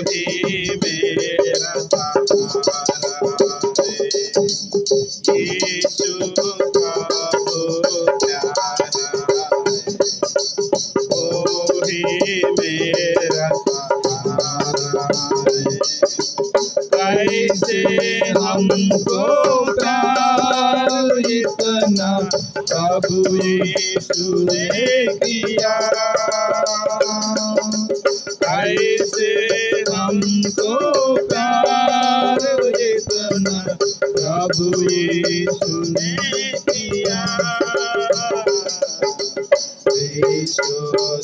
ही मेरा सहारा है। यीशु प्रभु प्यारा है, वो ही मेरा सहारा है। कैसे हमको प्यार इतना प्रभु यीशु ने किया, कैसे हमको प्यार इतना प्रभु यीशु ने किया। यीशु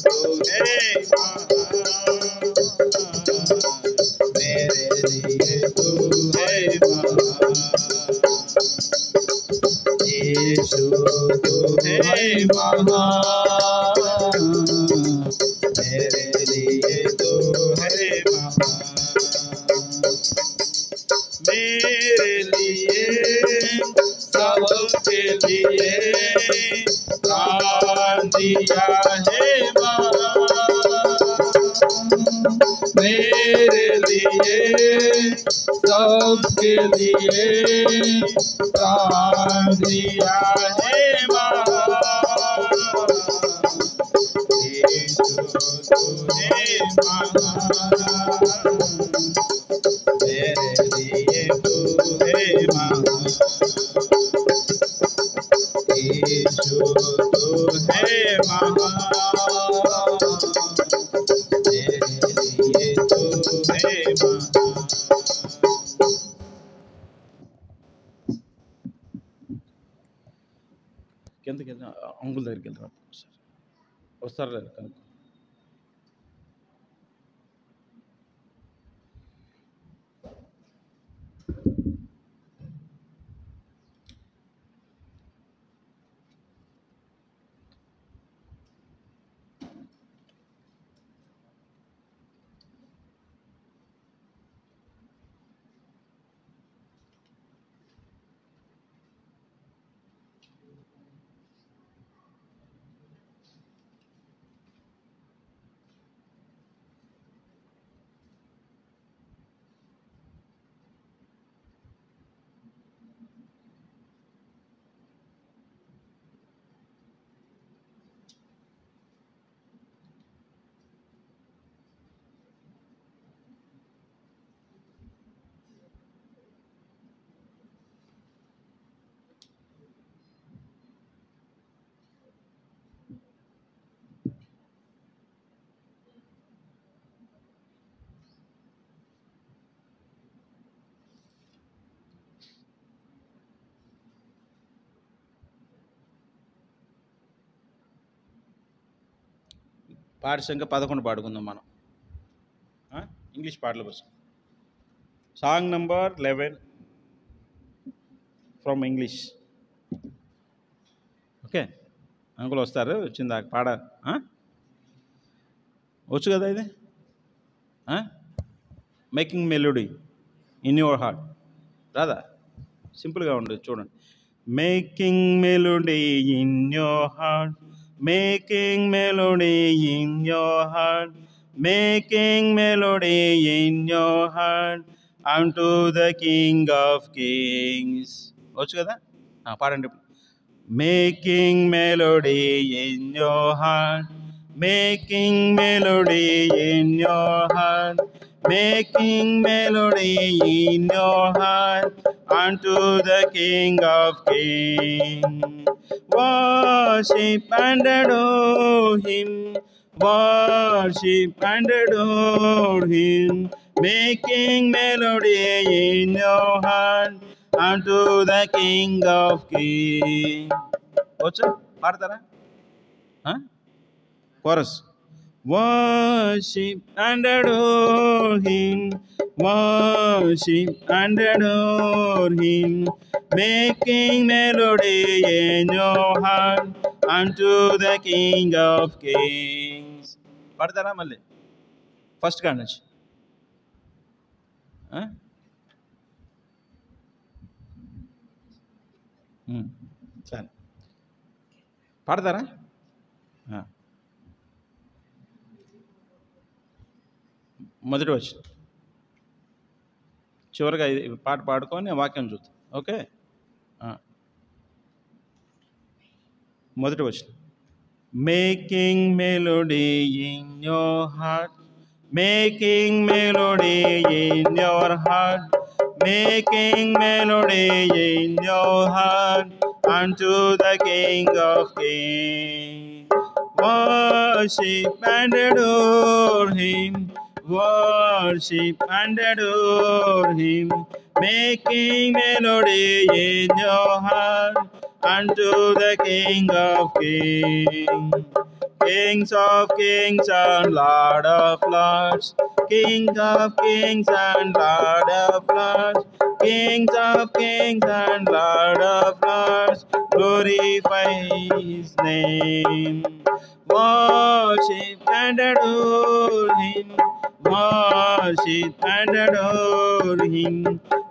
तू है महान, मेरे लिए तू है महान। यीशु तू है महान, मेरे लिए तू है महान। मेरे लिए सबके लिए प्राण दिया है महान। मेरे लिए सबके लिए प्राण दिया है महान। यीशु तू है महान, मेरे लिए तू है महान। यीशु तू है महान, मेरे लिए तू है महान। కిందకి వెళ్ళి అంకుల్ దగ్గరికి వెళ్ళరా వస్తారా లేదు కనుక పాట సంఖ్య 11 పాడుకుందాం మనం ఇంగ్లీష్ పాటల కోసం. Song number 11 from English. Okay uncle వస్తారు, వచ్చిందా పాడ వచ్చు కదా ఇది. Making melody in your heart రాదా? సింపుల్గా ఉండదు చూడండి. Making melody in your heart, making melody in your heart, making melody in your heart unto the King of Kings. వచ్చు కదా పాడండి. making melody in your heart, making melody in your heart, making melody in your heart unto the King of Kings. Worship and adore him, worship and adore him, making melody in your heart unto the King of Kings. వచ్చా పాడతారా? chorus. Worship and adore him, worship and adore him, making melody in your heart unto the King of Kings. పాడతారా మళ్ళీ first కాడ నుంచి? సరే పాడతారా? మొదటి వచ్చిన చివరిగా ఇది పాట పాడుకొని వాక్యం చూద్దాం. ఓకే, మొదటి వచ్చిన. Making melody in your heart, making melody in your heart, making melody in your heart unto the King of Kings. Worship and adore him, worship and adore him, making melody in your heart unto the King of Kings. Kings of kings and Lord of lords, King of kings and Lord of lords, Kings of kings and Lord of lords, glorify his name. Worship and adore him, worship and adore him,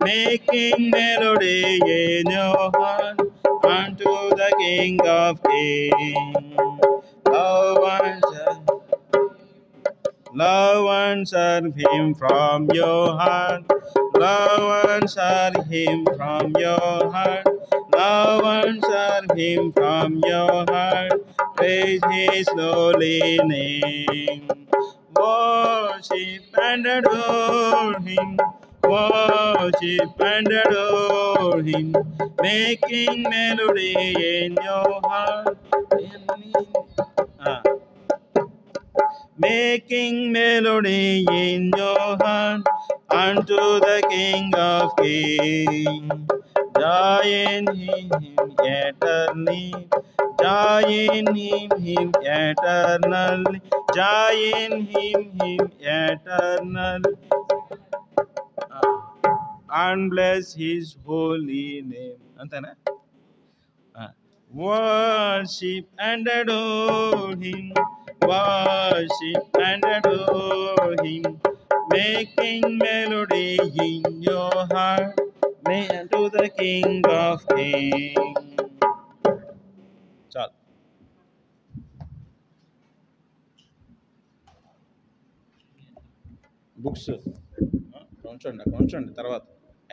making melody in your heart unto the King of kings. Love and serve him from your heart, love and serve him from your heart, love and serve him from your heart, praise his holy name. Worship and adore him, worship and adore him, making melody in your heart, making melody in your heart unto the King of Kings. Joy in him eternally, joy in him eternally, joy in him eternally, and bless his holy name. Antena? Worship and adore him, worship and adore him, making melody in your heart, may unto the King of Kings. చాలు. Books ఉంచండి, తర్వాత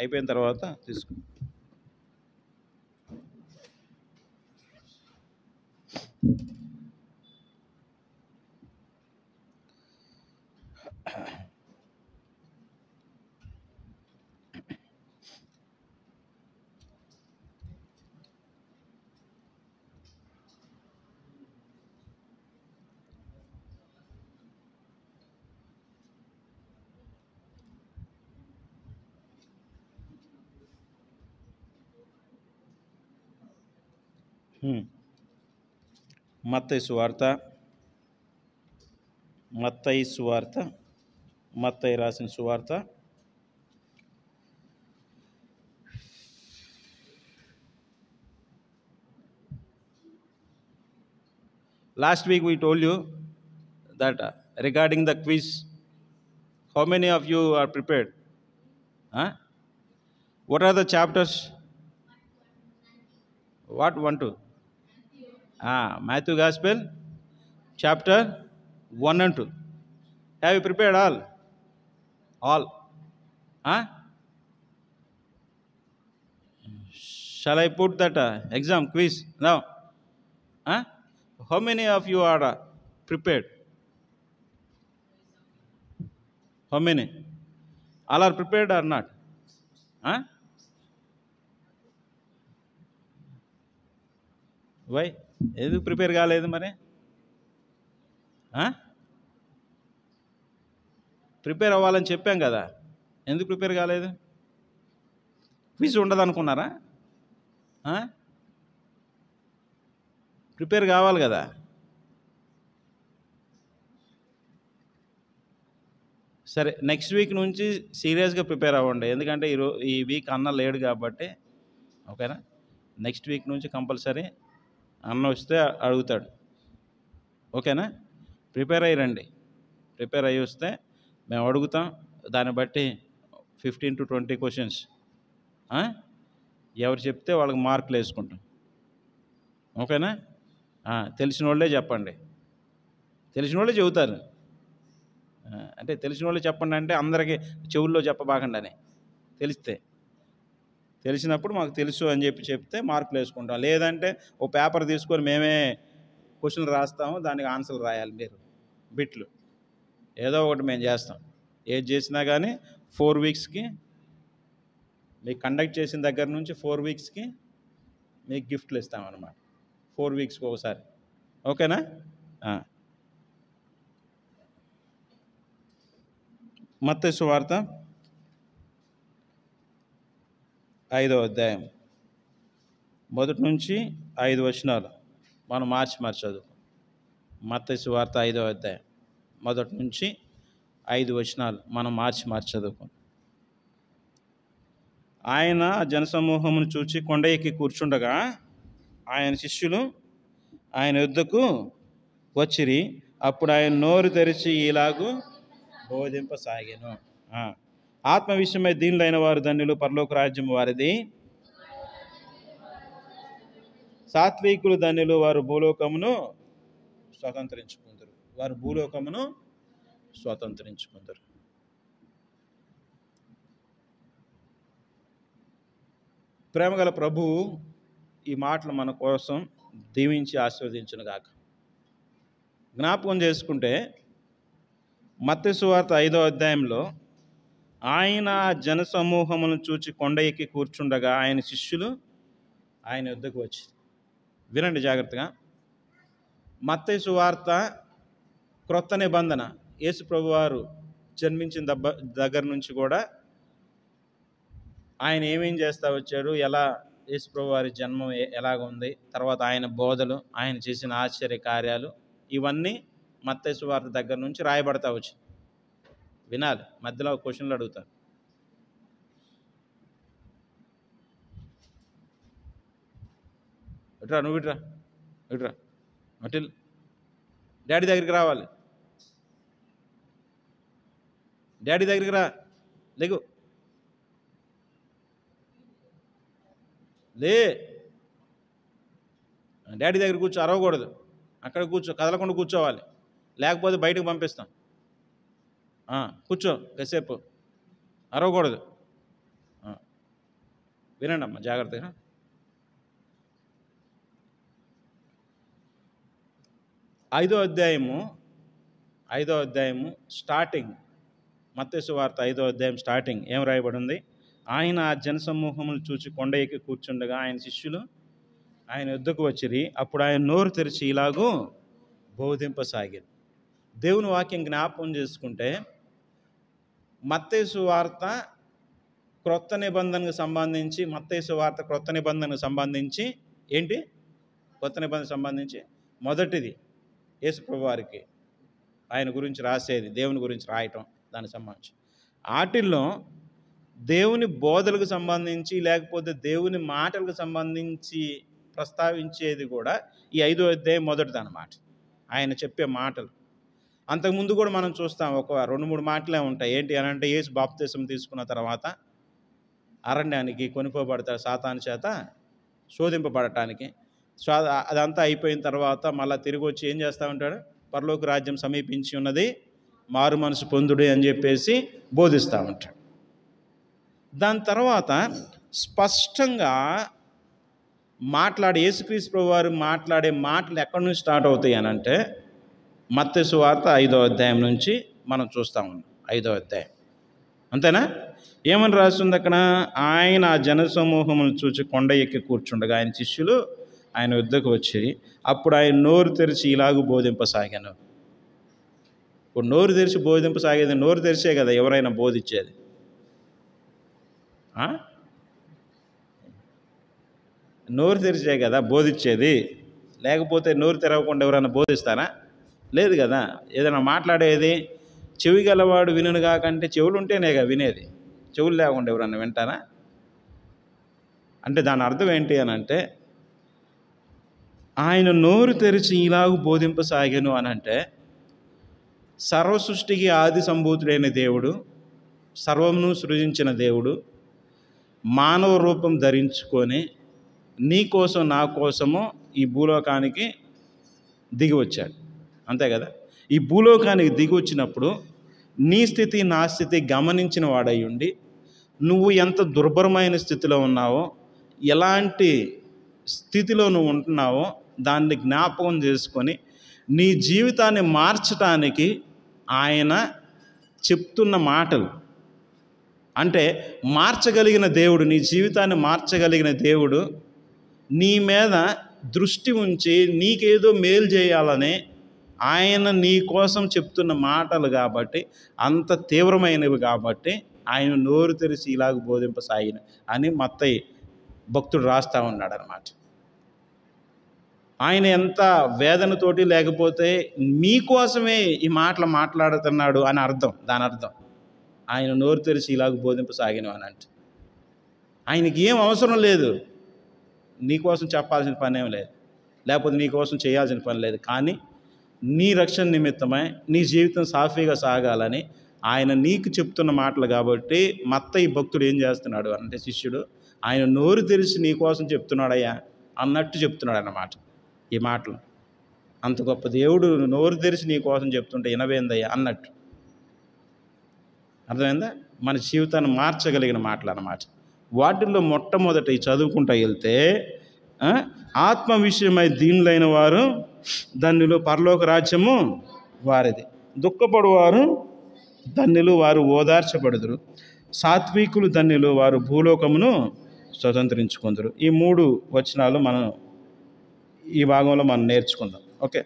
అయిపోయిన తర్వాత తీసుకో. మత్తయి సువార్త, మత్తయి రాసిన సువార్త last week we told you that regarding the quiz, how many of you are prepared? What are the chapters? What 1 2? Matthew Gospel chapter 1 and 2. Have you prepared all? Shall I put that exam quiz now? How many of you are prepared? How many? All are prepared or not? Why? ఎందుకు prepare కాలేదు మరి? Prepare అవ్వాలని చెప్పాం కదా, ఎందుకు prepare కాలేదు? Quiz ఉండదు అనుకున్నారా? ప్రిపేర్ కావాలి కదా. సరే, నెక్స్ట్ వీక్ నుంచి సీరియస్గా ప్రిపేర్ అవ్వండి. ఎందుకంటే ఈ వీక్ అన్న లేడు కాబట్టి. ఓకేనా? నెక్స్ట్ వీక్ నుంచి కంపల్సరీ అన్న వస్తే అడుగుతాడు. ఓకేనా? ప్రిపేర్ అయ్యి రండి. ప్రిపేర్ అయ్యి వస్తే మేము అడుగుతాం. దాన్ని బట్టి 15 to 20 క్వశ్చన్స్ ఎవరు చెప్తే వాళ్ళకి మార్కులు వేసుకుంటాం. ఓకేనా? తెలిసిన వాళ్ళే చెప్పండి. తెలిసిన వాళ్ళే చెబుతారు. అంటే తెలిసిన వాళ్ళు చెప్పండి అంటే అందరికీ చెవుల్లో చెప్పబాకండి అని. తెలిసినప్పుడు మాకు తెలుసు అని చెప్తే మార్కులు వేసుకుంటాం. లేదంటే ఓ పేపర్ తీసుకొని మేమే క్వశ్చన్లు రాస్తాము, దానికి ఆన్సర్లు రాయాలి మీరు. బిట్లు ఏదో ఒకటి మేము చేస్తాం. ఏది చేసినా కానీ 4 వీక్స్కి మీకు కండక్ట్ చేసిన దగ్గర నుంచి 4 వీక్స్కి మీకు గిఫ్ట్లు ఇస్తామన్నమాట. 4 వీక్స్కి ఒకసారి. ఓకేనా? మత్తయి సువార్త 5వ అధ్యాయం 1 నుంచి 5 వచనాలు మనం మార్చి చదువు. మత్తయి సువార్త 5వ అధ్యాయం 1 నుంచి 5 వచనాలు మనం మార్చి చదువుకో. ఆయన జనసమూహమును చూచి కొండ ఎక్కి కూర్చుండగా ఆయన శిష్యులు ఆయన యొద్దకు వచ్చిరి. అప్పుడు ఆయన నోరు తెరిచి ఇలాగు బోధింపసాగెను. ఆత్మ విషయమై దీనులైన వారు ధన్యులు, పరలోక రాజ్యం వారిది. సాత్వికులు ధన్యులు, వారు భూలోకమును స్వతంత్రించుకుందరు. ప్రేమగల ప్రభువు ఈ మాటలు మన కోసం దీవించి ఆశీర్వదించునుగాక. జ్ఞాపకం చేసుకుంటే మత్తయి సువార్త 5వ అధ్యాయంలో ఆయన జనసమూహమును చూచి కొండ ఎక్కి కూర్చుండగా ఆయన శిష్యులు ఆయన వద్దకు వచ్చి. వినండి జాగ్రత్తగా. మత్తయి సువార్త క్రొత్త నిబంధన. యేసు ప్రభువారు జన్మించిన దగ్గర నుంచి కూడా ఆయన ఏమేం చేస్తూ వచ్చాడు, ఎలా యేసు ప్రభువారి జన్మం ఎలాగ ఉంది, తర్వాత ఆయన బోధలు, ఆయన చేసిన ఆశ్చర్య కార్యాలు, ఇవన్నీ మత్తయి సువార్త దగ్గర నుంచి రాయబడతా వచ్చి. వినాలి, మధ్యలో క్వశ్చన్లు అడుగుతారు. నువ్వు ఇట్రా అటిల్, డాడీ దగ్గరికి రావాలి. డాడీ దగ్గరికి రా, లేకు లే, డాడీ దగ్గర కూర్చో, అరవకూడదు. అక్కడ కూర్చో, కదలకుండా కూర్చోవాలి, లేకపోతే బయటకు పంపిస్తాం. కూర్చో కాసేపు, అరవకూడదు. వినండి అమ్మా జాగ్రత్తగా. 5వ అధ్యాయము స్టార్టింగ్, మత్తయి సువార్త 5వ అధ్యాయం స్టార్టింగ్ ఏం రాయబడి ఉంది? ఆయన ఆ జనసమూహమును చూచి కొండ ఎక్కి కూర్చుండగా ఆయన శిష్యులు ఆయన వద్దకు వచ్చిరి. అప్పుడు ఆయన నోరు తెరిచి ఇలాగూ బోధింపసాగారు. దేవుని వాక్యం జ్ఞాపకం చేసుకుంటే మత్తయి సువార్త క్రొత్త నిబంధనకు సంబంధించి ఏంటి? కొత్త నిబంధనకు సంబంధించి మొదటిది యేసు ప్రభువారికి ఆయన గురించి రాసేది, దేవుని గురించి రాయటం, దానికి సంబంధించి. వాటిల్లో దేవుని బోధలకు సంబంధించి లేకపోతే దేవుని మాటలకు సంబంధించి ప్రస్తావించేది కూడా ఈ 5వ అధ్యాయం మొదటిది అన్నమాట. ఆయన చెప్పే మాటలు. అంతకుముందు కూడా మనం చూస్తాం, ఒక 2-3 మాటలే ఉంటాయి. ఏంటి అని అంటే, యేసు బాప్తిసం తీసుకున్న తర్వాత అరణ్యానికి కొనిపోబడతాడు సాతాను చేత శోధింపబడటానికి. అదంతా అయిపోయిన తర్వాత మళ్ళీ తిరిగి వచ్చి ఏం చేస్తూ ఉంటాడు? పరలోక రాజ్యం సమీపించి ఉన్నది, మారు మనసు పొందుడి అని చెప్పేసి బోధిస్తూ ఉంటాడు. దాని తర్వాత స్పష్టంగా యేసుక్రీస్తు ప్రభువారు మాట్లాడే మాటలు ఎక్కడి నుంచి స్టార్ట్ అవుతాయి అని అంటే, మత్తయి సువార్త 5వ అధ్యాయం నుంచి మనం చూస్తూ ఉన్నాం. 5వ అధ్యాయం అంతేనా? ఏమని రాస్తుంది అక్కడ? ఆయన ఆ జనసమూహమును చూచి కొండ ఎక్కి కూర్చుండగా ఆయన శిష్యులు ఆయన వద్దకు వచ్చి, అప్పుడు ఆయన నోరు తెరిచి ఇలాగూ బోధింపసాగాను. ఇప్పుడు నోరు తెరిచి బోధింపసాగేది, నోరు తెరిచే కదా ఎవరైనా బోధించేది. నోరు తెరిచే కదా బోధించేది. లేకపోతే నోరు తెరవకుండా ఎవరైనా బోధిస్తారా? లేదు కదా. ఏదైనా మాట్లాడేది చెవి గలవాడు వినును కాకంటే చెవులు ఉంటేనేగా వినేది. చెవులు లేకుండా ఎవరన్నా వింటారా? అంటే దాని అర్థం ఏంటి అని అంటే, ఆయన నోరు తెరిచి ఇలాగ బోధింపసాగాను అని అంటే, సర్వ సృష్టికి ఆది సంభూతుడైన దేవుడు, సర్వమును సృజించిన దేవుడు మానవ రూపం ధరించుకొని నీ కోసం నా కోసము ఈ భూలోకానికి దిగి వచ్చాడు. అంతే కదా? ఈ భూలోకానికి దిగి వచ్చినప్పుడు నీ స్థితి నా స్థితి గమనించిన వాడై ఉండి, నువ్వు ఎంత దుర్భరమైన స్థితిలో ఉన్నావో, ఎలాంటి స్థితిలో నువ్వు ఉంటున్నావో దాన్ని జ్ఞాపకం చేసుకొని నీ జీవితాన్ని మార్చటానికి ఆయన చెప్తున్న మాటలు. అంటే మార్చగలిగిన దేవుడు, నీ జీవితాన్ని మార్చగలిగిన దేవుడు నీ మీద దృష్టి ఉంచి నీకేదో మేలు చేయాలని ఆయన నీ కోసం చెప్తున్న మాటలు కాబట్టి, అంత తీవ్రమైనవి కాబట్టి ఆయన నోరు తెరిచి ఇలాగ బోధింపసాగిన అని మత్తయి భక్తుడు రాస్తూ ఉన్నాడు అన్నమాట. ఆయన ఎంత వేదనతోటి, లేకపోతే మీకోసమే ఈ మాటలు మాట్లాడుతున్నాడు అని అర్థం. దాని అర్థం ఆయన నోరు తెరిచి ఇలాగ బోధింపసాగిన అని అంటే, ఆయనకి ఏం అవసరం లేదు, నీకోసం చెప్పాల్సిన పని ఏం లేదు, లేకపోతే నీకోసం చేయాల్సిన పని లేదు. కానీ నీ రక్షణ నిమిత్తమై నీ జీవితం సాఫీగా సాగాలని ఆయన నీకు చెప్తున్న మాటలు కాబట్టి మత్తయి భక్తుడు ఏం చేస్తున్నాడు అంటే, శిష్యుడు ఆయన నోరు తెరిచి నీ కోసం చెప్తున్నాడయ్యా అన్నట్టు చెప్తున్నాడు అన్నమాట ఈ మాటలు. అంత గొప్ప దేవుడు నోరు తెరిచి నీ కోసం చెప్తుంటే వినవేందయ్యా అన్నట్టు. అర్థమైందా? మన జీవితాన్ని మార్చగలిగిన మాటలు అన్నమాట. వాటిల్లో మొట్టమొదటి చదువుకుంటూ వెళ్తే, ఆత్మ విషయమై దీనులైన వారు ధన్యులు, పరలోక రాజ్యము వారిది. దుఃఖపడువారు ధన్యులు, వారు ఓదార్చబడుదురు. సాత్వికులు ధన్యులు, వారు భూలోకమును స్వతంత్రించుకుందరు. ఈ 3 వచనాలు మనం ఈ భాగంలో మనం నేర్చుకుందాం. ఓకే.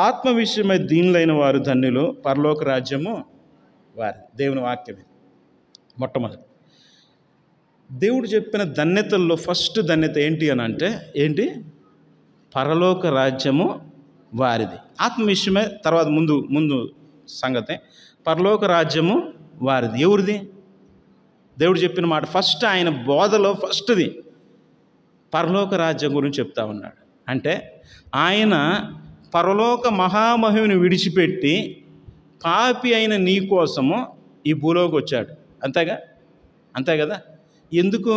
ఆత్మ విషయమై దీనులైన వారు ధన్యులు, పరలోక రాజ్యము వారిది. దేవుని వాక్యం ఇది. మొట్టమొదటి దేవుడు చెప్పిన ధన్యతల్లో ఫస్ట్ ధన్యత ఏంటి అని అంటే, ఏంటి? పరలోక రాజ్యము వారిది. ఆత్మ విషయమే తర్వాత ముందు సంగతే. పరలోక రాజ్యము వారిది. ఎవరిది? దేవుడు చెప్పిన మాట ఫస్ట్, ఆయన బోధలో ఫస్ట్ది పరలోక రాజ్యం గురించి చెప్తా ఉన్నాడు. అంటే ఆయన పరలోక మహామహిమను విడిచిపెట్టి పాపి అయిన నీ కోసము ఈ భూలోకి వచ్చాడు. అంతే కదా? ఎందుకు?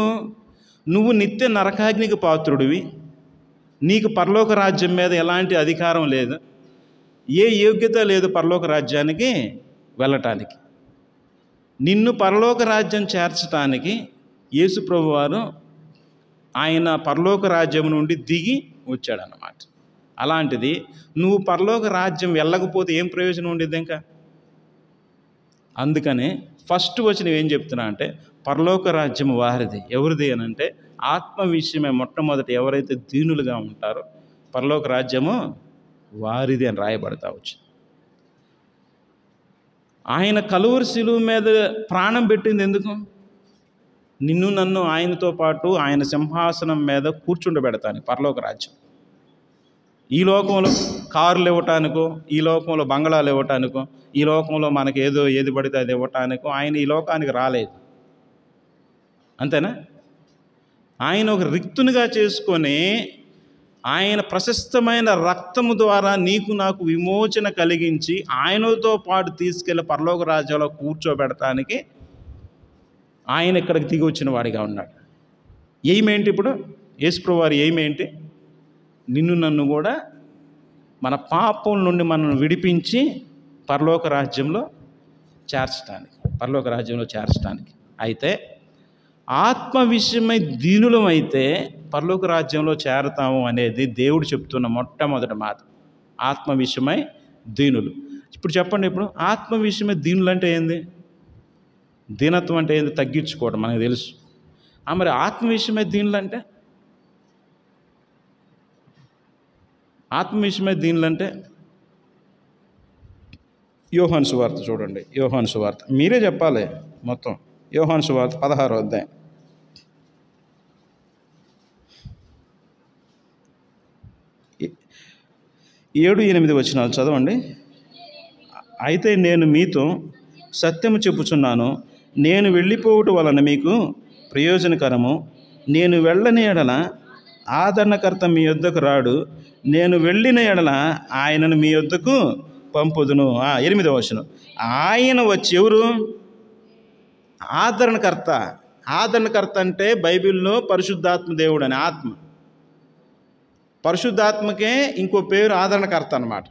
నువ్వు నిత్య నరకాగ్నికి పాత్రుడివి, నీకు పరలోక రాజ్యం మీద ఎలాంటి అధికారం లేదు, ఏ యోగ్యత లేదు పరలోక రాజ్యానికి వెళ్ళటానికి. నిన్ను పరలోక రాజ్యం చేర్చడానికి యేసు ప్రభువారు ఆయన పరలోక రాజ్యం నుండి దిగి వచ్చాడన్నమాట. అలాంటిది నువ్వు పరలోక రాజ్యం వెళ్ళకపోతే ఏం ప్రయోజనం ఉండేది ఇంకా? అందుకనే ఫస్ట్ వచ్చి నువ్వేం చెప్తున్నా అంటే, పరలోక రాజ్యం వారిది. ఎవరిది అని అంటే, ఆత్మ విషయమే మొట్టమొదటి ఎవరైతే దీనులుగా ఉంటారో పరలోక రాజ్యము వారిది అని రాయబడతా వచ్చి. ఆయన కలువరి శిలువ మీద ప్రాణం పెట్టింది ఎందుకు? నిన్ను నన్ను ఆయనతో పాటు ఆయన సింహాసనం మీద కూర్చుండబెడతాను. పరలోక రాజ్యం ఈ లోకంలో కార్లు ఇవ్వటానికో, ఈ లోకంలో బంగళాలు ఇవ్వటానికో, ఈ లోకంలో మనకి ఏది పడితే అది ఇవ్వటానికో ఆయన ఈ లోకానికి రాలేదు. అంతేనా? ఆయన ఒక రిక్తునిగా చేసుకొని ఆయన ప్రశస్తమైన రక్తము ద్వారా నీకు నాకు విమోచన కలిగించి ఆయనతో పాటు తీసుకెళ్ళి పరలోక రాజ్యంలో కూర్చోబెడటానికి ఆయన ఇక్కడికి దిగి వచ్చిన వాడిగా ఉన్నాడు. ఏమేంటి ఇప్పుడు? యేసుప్రభువు వారి ఏమేంటి? నిన్ను నన్ను కూడా మన పాపం నుండి మనల్ని విడిపించి పరలోక రాజ్యంలో చేర్చడానికి. అయితే ఆత్మ విషయమై దీనులం అయితే పరలోక రాజ్యంలో చేరతాము అనేది దేవుడు చెప్తున్న మొట్టమొదటి మాట. ఆత్మ విషయమై దీనులు. ఇప్పుడు చెప్పండి, ఇప్పుడు ఆత్మ విషయమై దీనులు అంటే ఏంది? దీనత్వం అంటే ఏంది? తగ్గించుకోవడం మనకు తెలుసు. మరి ఆత్మ విషయమై దీనులు అంటే, యోహాను సువార్త చూడండి. యోహాను సువార్త మీరే చెప్పాలి మొత్తం. యోహాను సువార్త 16వ అధ్యాయం 7-8 వచనాలు చదవండి. అయితే నేను మీతో సత్యము చెప్పుచున్నాను, నేను వెళ్ళిపోవటం వలన మీకు ప్రయోజనకరము. నేను వెళ్ళని ఎడల ఆదరణకర్త మీ యొద్దకు రాడు, నేను వెళ్ళిన ఎడల ఆయనను మీ యొద్దకు పంపుదును. 8వ వచనం. ఆయన వచ్చి ఎవరు? ఆదరణకర్త. ఆదరణకర్త అంటే బైబిల్లో పరిశుద్ధాత్మ దేవుడు అని ఆత్మ. పరిశుద్ధాత్మకే ఇంకో పేరు ఆదరణకర్త అన్నమాట.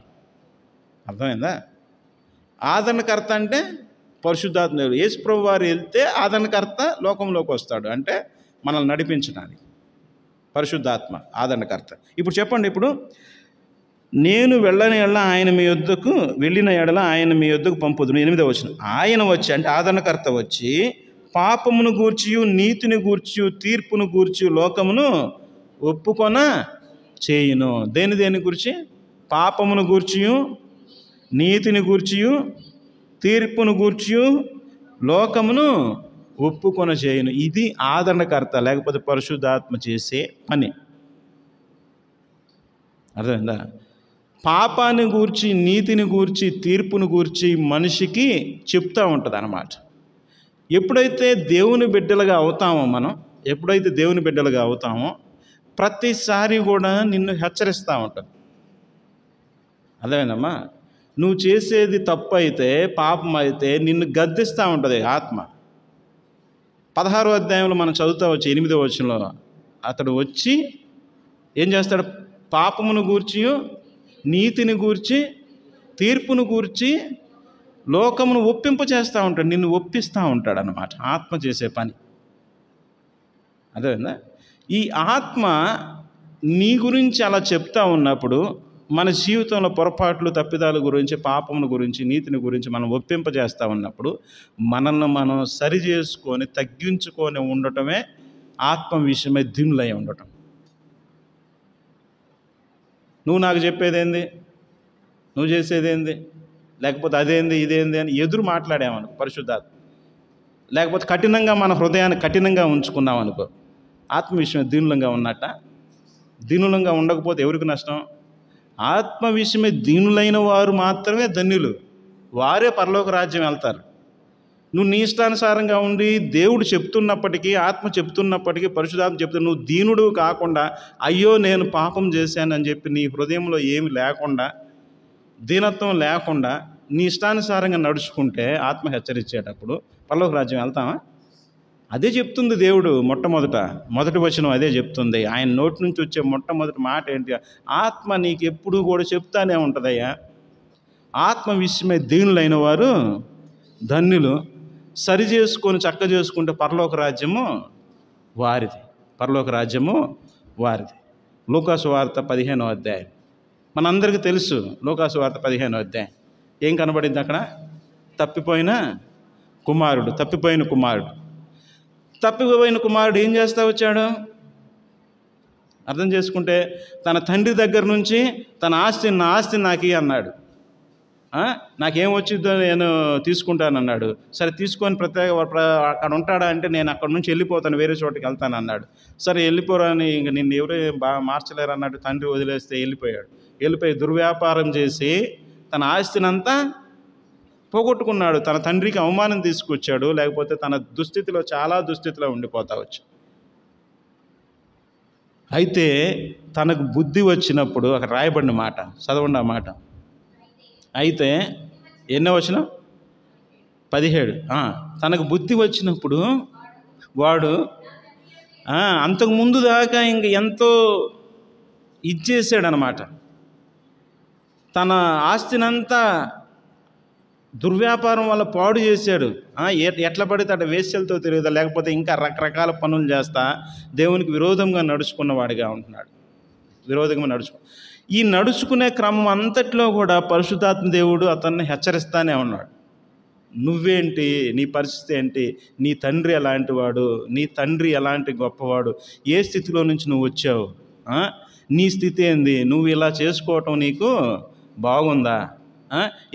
అర్థమైందా? ఆదరణకర్త అంటే పరిశుద్ధాత్మ దేవుడు. యేసుప్రభు వారు వెళ్తే ఆదరణకర్త లోకంలోకి వస్తాడు, అంటే మనల్ని నడిపించడానికి పరిశుద్ధాత్మ ఆదరణకర్త. ఇప్పుడు చెప్పండి, ఇప్పుడు నేను వెళ్ళని ఎడల ఆయన మీ యొద్దకు, వెళ్ళిన ఎడల ఆయన మీ యొద్దకు పంపుదును. 8వ వచనం. ఆయన వచ్చి అంటే ఆదరణకర్త వచ్చి పాపమును గూర్చియు నీతిని గూర్చియు తీర్పును గూర్చి లోకమును ఒప్పుకొన చేయును. దేని గురించి? పాపమును గూర్చియు నీతిని గూర్చియు తీర్పును గూర్చియు లోకమును ఒప్పుకొన చేయును. ఇది ఆదరణకర్త లేకపోతే పరిశుద్ధాత్మ చేసే పని. అర్థమైందా? పాపాన్ని గూర్చి నీతిని గూర్చి తీర్పును గూర్చి మనిషికి చెప్తూ ఉంటుంది అన్నమాట. ఎప్పుడైతే దేవుని బిడ్డలుగా అవుతామో మనం, ఎప్పుడైతే దేవుని బిడ్డలుగా అవుతామో ప్రతిసారి కూడా నిన్ను హెచ్చరిస్తూ ఉంటుంది. అర్థమైందమ్మా? నువ్వు చేసేది తప్పు అయితే, పాపం అయితే నిన్ను గద్దిస్తూ ఉంటుంది ఆత్మ. 16వ అధ్యాయంలో మనం చదువుతా వచ్చి 8వ వచనంలో అతడు వచ్చి ఏం చేస్తాడు? పాపమును గూర్చి నీతిని గూర్చి తీర్పును గూర్చి లోకమును ఒప్పింప చేస్తూ ఉంటాడు, నిన్ను ఒప్పిస్తూ ఉంటాడు అన్నమాట. ఆత్మ చేసే పని అదేనా? ఈ ఆత్మ నీ గురించి అలా చెప్తా ఉన్నప్పుడు మన జీవితంలో పొరపాట్లు తప్పిదాల గురించి, పాపముల గురించి, నీతిని గురించి మనం ఒప్పింపజేస్తూ ఉన్నప్పుడు మనల్ని మనం సరి చేసుకొని తగ్గించుకొని ఉండటమే ఆత్మ విషయమై దీనులై ఉండటం. నువ్వు నాకు చెప్పేదేంది, నువ్వు చేసేదేంది, లేకపోతే అదేంది ఇదేంది అని ఎదురు మాట్లాడామనుకో పరిశుద్ధాత్మ, లేకపోతే కఠినంగా మన హృదయాన్ని కఠినంగా ఉంచుకున్నామనుకో ఆత్మ విషయమే దీనులంగా ఉన్నట్ట. దీనులంగా ఉండకపోతే ఎవరికి నష్టం? ఆత్మ విషయమే దీనులైన వారు మాత్రమే ధన్యులు, వారే పరలోక రాజ్యం వెళ్తారు. నువ్వు నీ ఇష్టానుసారంగా ఉండి దేవుడు చెప్తున్నప్పటికీ, ఆత్మ చెప్తున్నప్పటికీ, పరిశుద్ధాత్మ చెప్తున్నా నువ్వు దీనుడు కాకుండా అయ్యో నేను పాపం చేశానని చెప్పి నీ హృదయంలో ఏమి లేకుండా, దీనత్వం లేకుండా నీ ఇష్టానుసారంగా నడుచుకుంటే ఆత్మ హెచ్చరించేటప్పుడు పరలోక రాజ్యం వెళ్తామా? అదే చెప్తుంది దేవుడు. మొదటి వచనం అదే చెప్తుంది. ఆయన నోటి నుంచి వచ్చే మొట్టమొదటి మాట ఏంటి? ఆత్మ నీకు ఎప్పుడు కూడా చెప్తానే ఉంటుందయ్యా, ఆత్మ విషయమే దీనులైన వారు ధన్యులు, సరి చేసుకొని చక్క చేసుకుంటే పరలోక రాజ్యము వారిది, పరలోక రాజ్యము వారిది. లూకాసు వార్త 15వ అధ్యాయం మనందరికీ తెలుసు. లూకాసు వార్త 15వ అధ్యాయం ఏం కనబడింది అక్కడ? తప్పిపోయిన కుమారుడు ఏం చేస్తా వచ్చాడు? అర్థం చేసుకుంటే తన తండ్రి దగ్గర నుంచి తన నా ఆస్తి నాకు అన్నాడు. నాకేం వచ్చిందో నేను తీసుకుంటానన్నాడు. సరే తీసుకొని అక్కడ ఉంటాడా అంటే నేను అక్కడ నుంచి వెళ్ళిపోతాను, వేరే చోటుకి వెళ్తాను అన్నాడు. సరే వెళ్ళిపోరాని ఇంక నిన్ను ఎవరు బాగా మార్చలేరు అన్నాడు. తండ్రి వదిలేస్తే వెళ్ళిపోయి దుర్వ్యాపారం చేసి తన ఆస్తినంతా పోగొట్టుకున్నాడు. తన తండ్రికి అవమానం తీసుకొచ్చాడు, లేకపోతే తన చాలా దుస్థితిలో ఉండిపోతా వచ్చు. అయితే తనకు బుద్ధి వచ్చినప్పుడు అక్కడ రాయబడిన మాట చదవండి ఆ మాట. అయితే ఎన్నో వచనం? 17. తనకు బుద్ధి వచ్చినప్పుడు వాడు అంతకుముందు దాకా ఇంక ఎంతో ఇచ్చేసాడనమాట. తన ఆస్తినంతా దుర్వ్యాపారం వల్ల పాడు చేశాడు. ఎట్లా పడితే అట్లా వేశ్యలతో తిరుగుతా, లేకపోతే ఇంకా రకరకాల పనులు చేస్తా దేవునికి విరోధంగా నడుచుకున్నవాడిగా ఉంటున్నాడు. ఈ నడుచుకునే క్రమం అంతట్లో కూడా పరిశుద్ధాత్మ దేవుడు అతన్ని హెచ్చరిస్తానే ఉన్నాడు. నువ్వేంటి, నీ పరిస్థితి ఏంటి, నీ తండ్రి ఎలాంటి వాడు, నీ తండ్రి ఎలాంటి గొప్పవాడు, ఏ స్థితిలో నుంచి నువ్వు వచ్చావు, నీ స్థితి ఏంది, నువ్వు ఇలా చేసుకోవటం నీకు బాగుందా,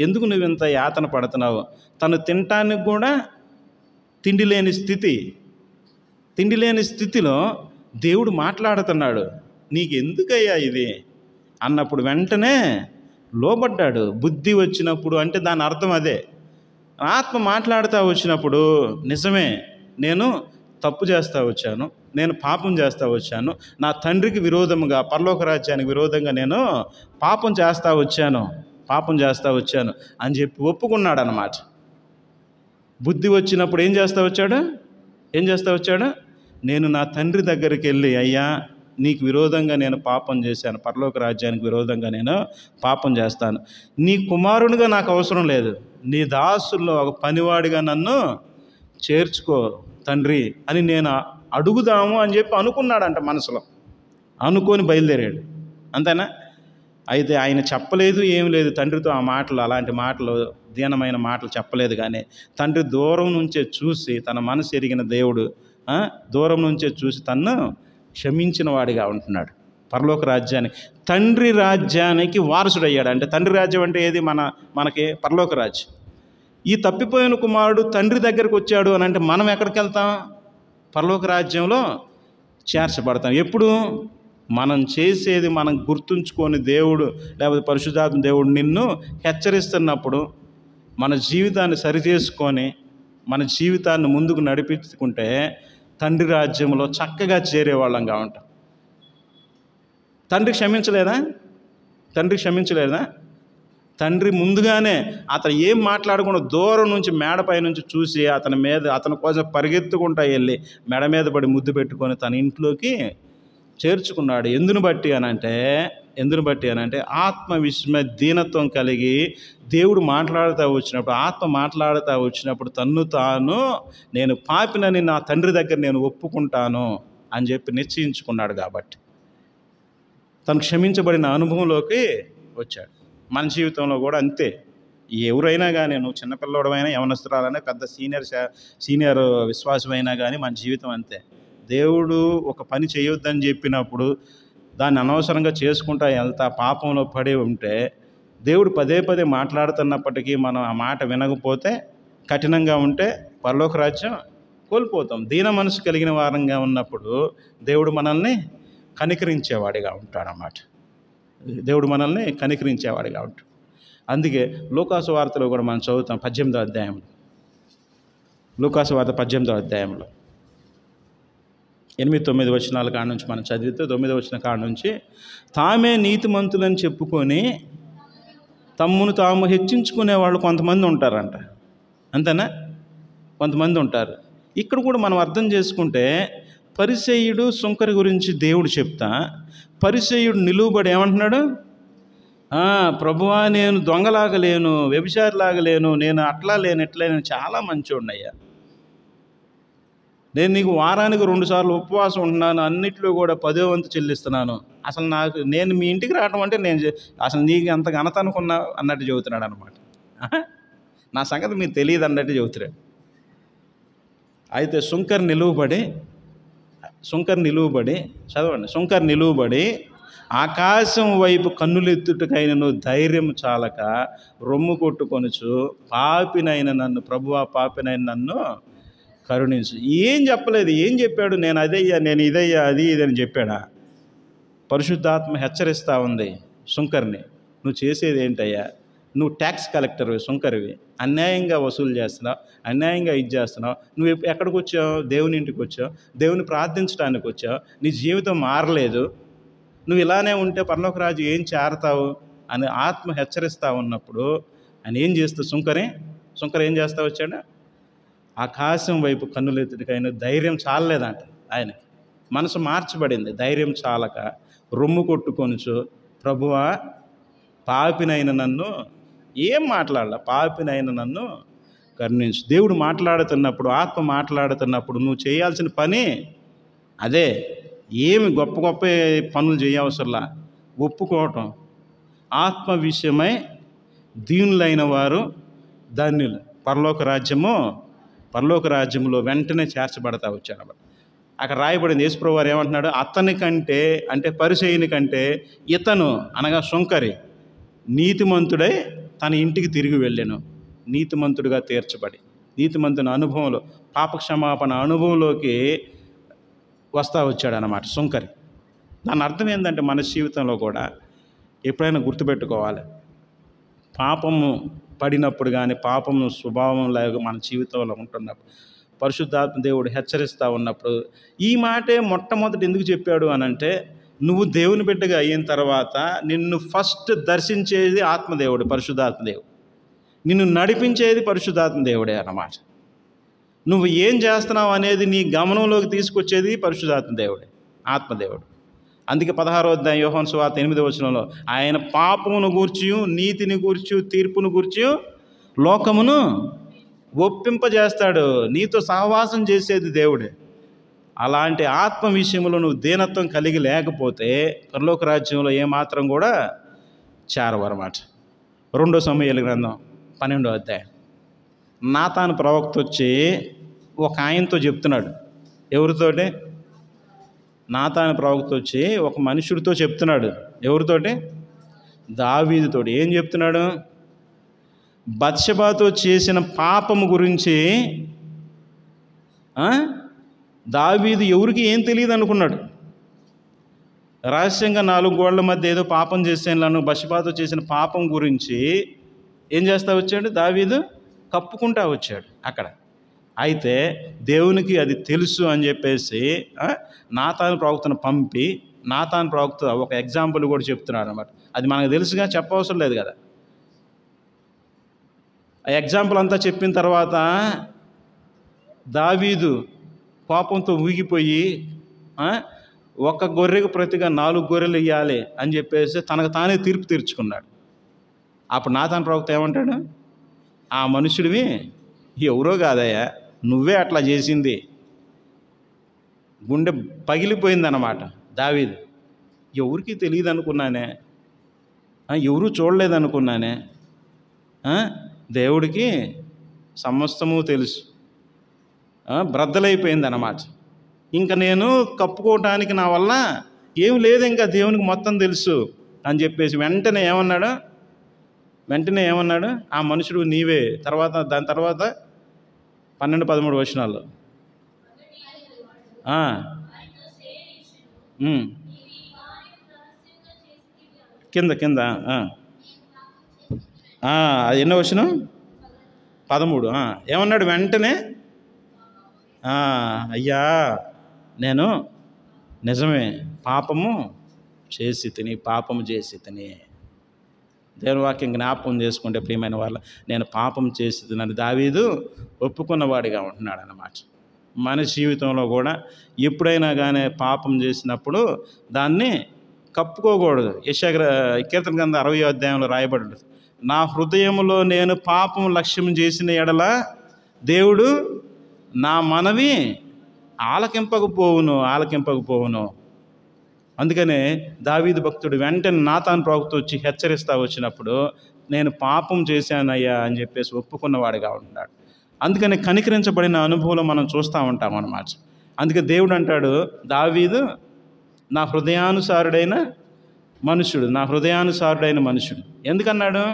ఎందుకు నువ్వు ఇంత యాతన పడుతున్నావు? తను తినటానికి కూడా తిండి లేని స్థితిలో దేవుడు మాట్లాడుతున్నాడు. నీకు ఎందుకయ్యా ఇది అన్నప్పుడు వెంటనే లోబడ్డాడు. బుద్ధి వచ్చినప్పుడు అంటే దాని అర్థం అదే. ఆత్మ మాట్లాడుతూ వచ్చినప్పుడు నిజమే, నేను తప్పు చేస్తూ వచ్చాను, నేను పాపం చేస్తూ వచ్చాను, నా తండ్రికి విరోధముగా, పరలోక రాజ్యానికి విరోధంగా నేను పాపం చేస్తూ వచ్చాను అని చెప్పి ఒప్పుకున్నాడు అన్నమాట. బుద్ధి వచ్చినప్పుడు ఏం చేస్తూ వచ్చాడు? నేను నా తండ్రి దగ్గరికి వెళ్ళి, అయ్యా నీకు విరోధంగా నేను పాపం చేశాను, పరలోక రాజ్యానికి విరోధంగా నేను పాపం చేస్తాను, నీ కుమారునిగా నాకు అవసరం లేదు, నీ దాసుల్లో ఒక పనివాడిగా నన్ను చేర్చుకో తండ్రి అని నేను అడుగుదాము అని చెప్పి అనుకున్నాడంట మనసులో. అనుకొని బయలుదేరాడు. అంతేనా? అయితే ఆయన చెప్పలేదు, ఏం లేదు తండ్రితో ఆ మాటలు, అలాంటి మాటలు, దీనమైన మాటలు చెప్పలేదు. కానీ తండ్రి దూరం నుంచే చూసి, తన మనసు ఎరిగిన దేవుడు దూరం నుంచే చూసి తన్ను క్షమించిన వాడిగా ఉంటున్నాడు. పరలోక రాజ్యానికి, తండ్రి రాజ్యానికి వారసుడయ్యాడు. అంటే తండ్రి రాజ్యం అంటే ఏది? మనకి పరలోక రాజ్యం. ఈ తప్పిపోయిన కుమారుడు తండ్రి దగ్గరికి వచ్చాడు అని అంటే మనం ఎక్కడికి వెళ్తాం? పరలోక రాజ్యంలో చేర్చబడతాం. ఎప్పుడు? మనం చేసేది మనం గుర్తుంచుకొని దేవుడు, లేకపోతే పరిశుద్ధాత్మ దేవుడు నిన్ను హెచ్చరిస్తున్నప్పుడు మన జీవితాన్ని సరిచేసుకొని మన జీవితాన్ని ముందుకు నడిపించుకుంటే తండ్రి రాజ్యంలో చక్కగా చేరేవాళ్ళంగా ఉంటాం. తండ్రి క్షమించలేదా? తండ్రి ముందుగానే అతను ఏం మాట్లాడకుండా దూరం నుంచి మేడపై నుంచి చూసి అతని కోసం పరిగెత్తుకుంటా వెళ్ళి మెడ మీద పడి ముద్దు పెట్టుకొని తన ఇంట్లోకి చేర్చుకున్నాడు. ఎందును బట్టి అనంటే ఆత్మ విషయమై దీనత్వం కలిగి దేవుడు ఆత్మ మాట్లాడుతూ వచ్చినప్పుడు తన్ను తాను నేను పాపినని నా తండ్రి దగ్గర నేను ఒప్పుకుంటాను అని చెప్పి నిశ్చయించుకున్నాడు. కాబట్టి తను క్షమించబడిన అనుభవంలోకి వచ్చాడు. మన జీవితంలో కూడా అంతే. ఎవరైనా కానీ, నువ్వు చిన్నపిల్లవాడమైనా, యవనస్తురాలైనా, పెద్ద సీనియర్ విశ్వాసమైనా కానీ మన జీవితం అంతే. దేవుడు ఒక పని చేయొద్దని చెప్పినప్పుడు దాన్ని అనవసరంగా చేసుకుంటా వెళ్తా పాపంలో పడి ఉంటే, దేవుడు పదే పదే మాట్లాడుతున్నప్పటికీ మనం ఆ మాట వినకపోతే, కఠినంగా ఉంటే పరలోక రాజ్యం కోల్పోతాం. దీన మనసు కలిగిన వారంగా ఉన్నప్పుడు దేవుడు మనల్ని కనికరించేవాడిగా ఉంటాడన్నమాట. అందుకే లూకాసు వార్తలో కూడా మనం చదువుతాం 18వ అధ్యాయంలో. లూకాసు వార్త 18వ అధ్యాయంలో 8-9 వచనాల కాడ నుంచి మనం చదివితే 9వ వచనం కాడ నుంచి, తామే నీతిమంతులని చెప్పుకొని తమ్మును తాము హెచ్చించుకునే వాళ్ళు కొంతమంది ఉంటారంట. అంతేనా? కొంతమంది ఉంటారు. ఇక్కడ కూడా మనం అర్థం చేసుకుంటే, పరిసయ్యుడు సుంకరి గురించి దేవుడు చెప్తా, పరిసయ్యుడు నిలువబడి ఏమంటున్నాడు? ప్రభువా, నేను దొంగలాగా లేను, వ్యభిచారిలాగా లేను, నేను అట్లా లేను, ఇట్లా లేను, చాలా మంచోడినయ్యా, నేను నీకు వారానికి 2 సార్లు ఉపవాసం ఉంటున్నాను, అన్నిట్లో కూడా 10వ వంతు చెల్లిస్తున్నాను, అసలు నేను మీ ఇంటికి రావడం అంటే అసలు నీకు అంత ఘనత అనుకున్నా అన్నట్టు చెబుతున్నాడు అనమాట. నా సంగతి మీకు తెలియదు అన్నట్టు చెబుతున్నాడు. అయితే సుంకర్ నిలువబడి ఆకాశం వైపు కన్నులెత్తుటకైనను ధైర్యం చాలక రొమ్ము కొట్టుకొనుచు, పాపినైన నన్ను, ప్రభువా పాపినైన నన్ను కరుణించు. ఏం చెప్పలేదు. ఏం చెప్పాడు? నేను అదయ్యా, నేను ఇదయ్యా, అది ఇదని చెప్పాడా? పరిశుద్ధాత్మ హెచ్చరిస్తూ ఉంది సుంకర్ని, నువ్వు చేసేది ఏంటయ్యా? నువ్వు ట్యాక్స్ కలెక్టర్వి, సుంకరివి, అన్యాయంగా వసూలు చేస్తున్నావు, అన్యాయంగా ఇది చేస్తున్నావు. నువ్వు ఎక్కడికి వచ్చావు? దేవుని ఇంటికి వచ్చావు, దేవుని ప్రార్థించడానికి వచ్చావు, నీ జీవితం మారలేదు, నువ్వు ఇలానే ఉంటే పరలోక రాజు ఏం చేరతావు అని ఆత్మ హెచ్చరిస్తూ ఉన్నప్పుడు ఆయన ఏం చేస్తూ సుంకర ఏం చేస్తూ వచ్చాడు? ఆకాశం వైపు కన్నులెత్తుడికైనా ధైర్యం చాలలేదంట. ఆయనకి మనసు మార్చబడింది. ధైర్యం చాలక రొమ్ము కొట్టుకొనుచు, ప్రభువా పాపినైన నన్ను, ఏం మాట్లాడాల, పాపినైన నన్ను కరుణించు. దేవుడు మాట్లాడుతున్నప్పుడు, ఆత్మ మాట్లాడుతున్నప్పుడు నువ్వు చేయాల్సిన పని అదే. ఏమి గొప్ప గొప్ప పనులు చేయవసరంలా, ఒప్పుకోవటం. ఆత్మ విషయమై దీనులైన వారు ధన్యులు, పరలోక రాజ్యంలో వెంటనే చేర్చబడతా వచ్చారు. అక్కడ రాయబడింది, యేసుప్రభువు వారు ఏమంటున్నాడు? అతని కంటే, అంటే పరిసయ్యుని కంటే ఇతను, అనగా సుంకరి, నీతిమంతుడై తన ఇంటికి తిరిగి వెళ్ళాను. నీతిమంతుడిగా తీర్చబడి, నీతిమంతుని అనుభవంలో, పాపక్షమాపణ అనుభవంలోకి వస్తూ వచ్చాడు అన్నమాట సుంకరి. దాని అర్థం ఏంటంటే మన జీవితంలో కూడా ఎప్పుడైనా గుర్తుపెట్టుకోవాలి, పాపము పడినప్పుడు కానీ పాపము స్వభావం లేక మన జీవితంలో ఉంటున్నప్పుడు పరిశుద్ధాత్మ దేవుడు హెచ్చరిస్తూ ఉన్నప్పుడు ఈ మాటే మొట్టమొదటి ఎందుకు చెప్పాడు అనంటే, నువ్వు దేవుని బిడ్డగా అయిన తర్వాత నిన్ను ఫస్ట్ దర్శించేది ఆత్మదేవుడు, పరిశుద్ధాత్మ దేవుడు. నిన్ను నడిపించేది పరిశుద్ధాత్మ దేవుడే అన్నమాట. నువ్వు ఏం చేస్తున్నావు అనేది నీ గమనంలోకి తీసుకొచ్చేది పరిశుద్ధాత్మ దేవుడే, ఆత్మదేవుడు. అందుకే 16వ అధ్యాయం యోహాను సువార్త 8వ వచనంలో ఆయన పాపమును గూర్చి, నీతిని గూర్చి, తీర్పును గూర్చి లోకమును ఒప్పింపజేస్తాడు. నీతో సహవాసం చేసేది దేవుడే. అలాంటి ఆత్మ విషయంలో నువ్వు దీనత్వం కలిగి లేకపోతే పరలోక రాజ్యంలో ఏమాత్రం కూడా చేరవన్నమాట. 2 సమూయేలు గ్రంథం 12వ అధ్యాయం. నాతాను ప్రవక్త వచ్చి ఒక ఆయనతో చెప్తున్నాడు. ఎవరితోటి? నాతాను ప్రవక్త వచ్చి ఒక మనుషుడితో చెప్తున్నాడు. ఎవరితోటి? దావీదుతోటి. ఏం చెప్తున్నాడు? బత్షెబాతో చేసిన పాపము గురించి దావీదు ఎవరికి ఏం తెలియదు అనుకున్నాడు. రహస్యంగా 4 గోడల మధ్య ఏదో పాపం చేసాను, బత్షెబాతో చేసిన పాపం గురించి ఏం చేస్తా వచ్చాడు? దావీదు కప్పుకుంటా వచ్చాడు అక్కడ. అయితే దేవునికి అది తెలుసు అని చెప్పేసి నాతాను ప్రవక్తను పంపి, నాతాను ప్రవక్త ఒక ఎగ్జాంపుల్ కూడా చెప్తున్నాడు అన్నమాట. అది మనకు తెలుసుగా, చెప్పవసరం లేదు కదా. ఆ ఎగ్జాంపుల్ అంతా చెప్పిన తర్వాత దావీదు కోపంతో ఊగిపోయి ఒక గొర్రెకు ప్రతిగా 4 గొర్రెలు ఇవ్వాలి అని చెప్పేసి తనకు తానే తీర్పు తీర్చుకున్నాడు. అప్పుడు నాతాను ప్రవక్త ఏమంటాడు? ఆ మనుషుడివి ఎవరో కాదయ్యా, నువ్వే అట్లా చేసింది. గుండె పగిలిపోయిందన్నమాట దావీదు. ఎవరికి తెలియదు అనుకున్నానే, ఎవరు చూడలేదనుకున్నానే, దేవుడికి సమస్తము తెలుసు. బ్రద్దలైపోయిందన్నమాట. ఇంకా నేను కప్పుకోవటానికి నా వల్ల ఏం లేదు, ఇంకా దేవునికి మొత్తం తెలుసు అని చెప్పేసి వెంటనే ఏమన్నాడు? ఆ మనుషుడు నీవే. దాని తర్వాత 12-13 వచనాల్లో కింద ఎన్నో వచనం? 13. ఏమన్నాడు వెంటనే? అయ్యా నేను నిజమే పాపము చేసి తిని. దేవుని వాక్యం జ్ఞాపకం చేసుకుంటే ప్రియమైన వాళ్ళ, నేను పాపం చేసి తినని దావీదు ఒప్పుకున్నవాడిగా ఉంటున్నాడు అన్నమాట. మన జీవితంలో కూడా ఎప్పుడైనా కానీ పాపం చేసినప్పుడు దాన్ని కప్పుకోకూడదు. కీర్తన గ్రంథం 60వ అధ్యాయంలో రాయబడ్డది, నా హృదయంలో నేను పాపం లక్ష్యం చేసిన ఎడల దేవుడు నా మనవి ఆలకింపకపోవును. అందుకనే దావీదు భక్తుడు వెంటనే నాతాను ప్రవక్త వచ్చి హెచ్చరిస్తూ వచ్చినప్పుడు నేను పాపం చేశానయ్యా అని చెప్పేసి ఒప్పుకున్నవాడిగా ఉంటున్నాడు. అందుకని కనికరించబడిన అనుభవం మనం చూస్తూ ఉంటాం అన్నమాట. అందుకే దేవుడు అంటాడు, దావీదు నా హృదయానుసారుడైన మనుషుడు. ఎందుకన్నాడు?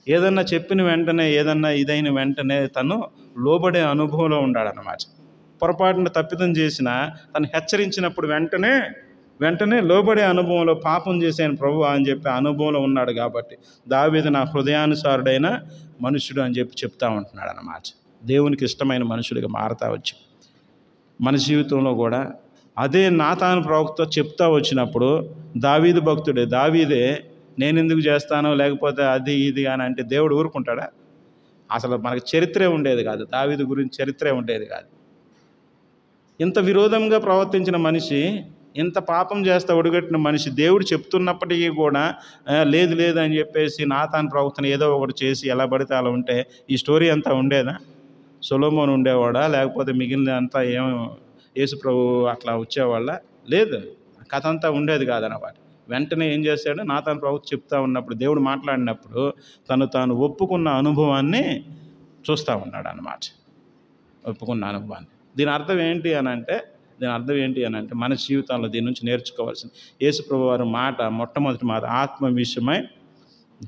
ఏదన్నా చెప్పిన వెంటనే, ఏదన్నా ఇదైన వెంటనే తను లోబడే అనుభవంలో ఉన్నాడన్నమాట. పొరపాటున తప్పిదం చేసినా తను హెచ్చరించినప్పుడు వెంటనే లోబడే అనుభవంలో, పాపం చేశాను ప్రభువా అని చెప్పి అనుభవంలో ఉన్నాడు. కాబట్టి దావీదు నా హృదయానుసారుడైన మనుషుడు అని చెప్పి చెప్తా ఉంటున్నాడు అన్నమాట. దేవునికి ఇష్టమైన మనుషుడిగా మారుతా వచ్చి మన జీవితంలో కూడా అదే నాతాను ప్రవక్త చెప్తా వచ్చినప్పుడు దావీదే నేను ఎందుకు చేస్తానో, లేకపోతే అది ఇది అని అంటే దేవుడు ఊరుకుంటాడా? అసలు మనకు చరిత్రే ఉండేది కాదు, దావీదు గురించి చరిత్రే ఉండేది కాదు. ఇంత విరోధంగా ప్రవర్తించిన మనిషి, ఇంత పాపం చేస్తా ఒడిగట్టిన మనిషి దేవుడు చెప్తున్నప్పటికీ కూడా లేదు అని చెప్పేసి నాతాను ప్రవక్తను ఏదో ఒకటి చేసి ఎలా పడితే అలా ఉంటే ఈ స్టోరీ అంతా ఉండేదా? సొలొమోను ఉండేవాడా? లేకపోతే మిగిలిన అంతా యేసు ప్రభు అట్లా వచ్చేవాళ్ళ? లేదు, కథ అంతా ఉండేది కాదన్నమాట. వెంటనే ఏం చేశాడు? నాతాను ప్రవక్త చెప్తా ఉన్నప్పుడు, దేవుడు మాట్లాడినప్పుడు తాను ఒప్పుకున్న అనుభవాన్ని చూస్తూ ఉన్నాడు అన్నమాట. ఒప్పుకున్న అనుభవాన్ని. దీని అర్థం ఏంటి అని అంటే మన జీవితంలో దీని నుంచి నేర్చుకోవాల్సింది, యేసు ప్రభు వారి మొట్టమొదటి మాట ఆత్మ విషయమై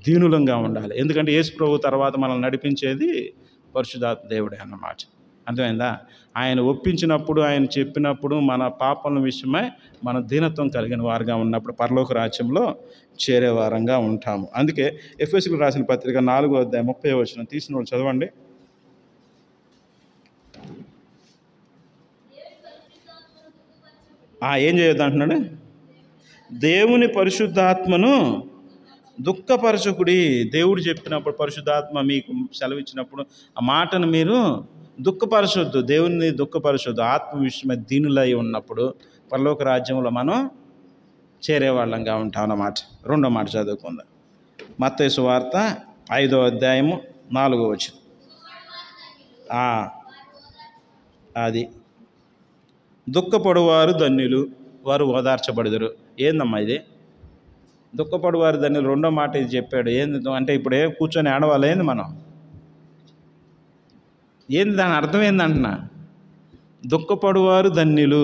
దీనులంగా ఉండాలి. ఎందుకంటే యేసు ప్రభు తర్వాత మనల్ని నడిపించేది పరిశుద్ధాత్మ దేవుడే అన్నమాట. అర్థమైందా? ఆయన ఒప్పించినప్పుడు, ఆయన చెప్పినప్పుడు మన పాపల విషయమై మన దీనత్వం కలిగిన వారుగా ఉన్నప్పుడు పరలోక రాజ్యంలో చేరేవారంగా ఉంటాము. అందుకే ఎఫెసీయులకు రాసిన పత్రిక 4:30 తీసిన వాళ్ళు చదవండి. ఏం చేయొద్దు అంటున్నాడు? దేవుని పరిశుద్ధాత్మను దుఃఖపరచకుడి. దేవుడు చెప్పినప్పుడు, పరిశుద్ధాత్మ మీకు సెలవిచ్చినప్పుడు ఆ మాటను మీరు దుఃఖపరచొద్దు, దేవుని దుఃఖపరచొద్దు. ఆత్మ విషయమై దీనులై ఉన్నప్పుడు పరలోక రాజ్యంలో మనం చేరేవాళ్ళంగా ఉంటాం అన్నమాట. రెండో మాట చదువుకుందాం. మత్తయి సువార్త 5:4. అది దుఃఖపడువారు ధన్యులు, వారు ఓదార్చబడుదురు. ఏందమ్మా ఇది? దుఃఖపడువారు ధన్యులు రెండో మాట ఇది చెప్పాడు. ఏంది అంటే ఇప్పుడు కూర్చొని ఆడవాళ్ళు ఏంది మనం? ఏంది దాని అర్థం ఏందంటున్నా? దుఃఖపడువారు ధన్యులు,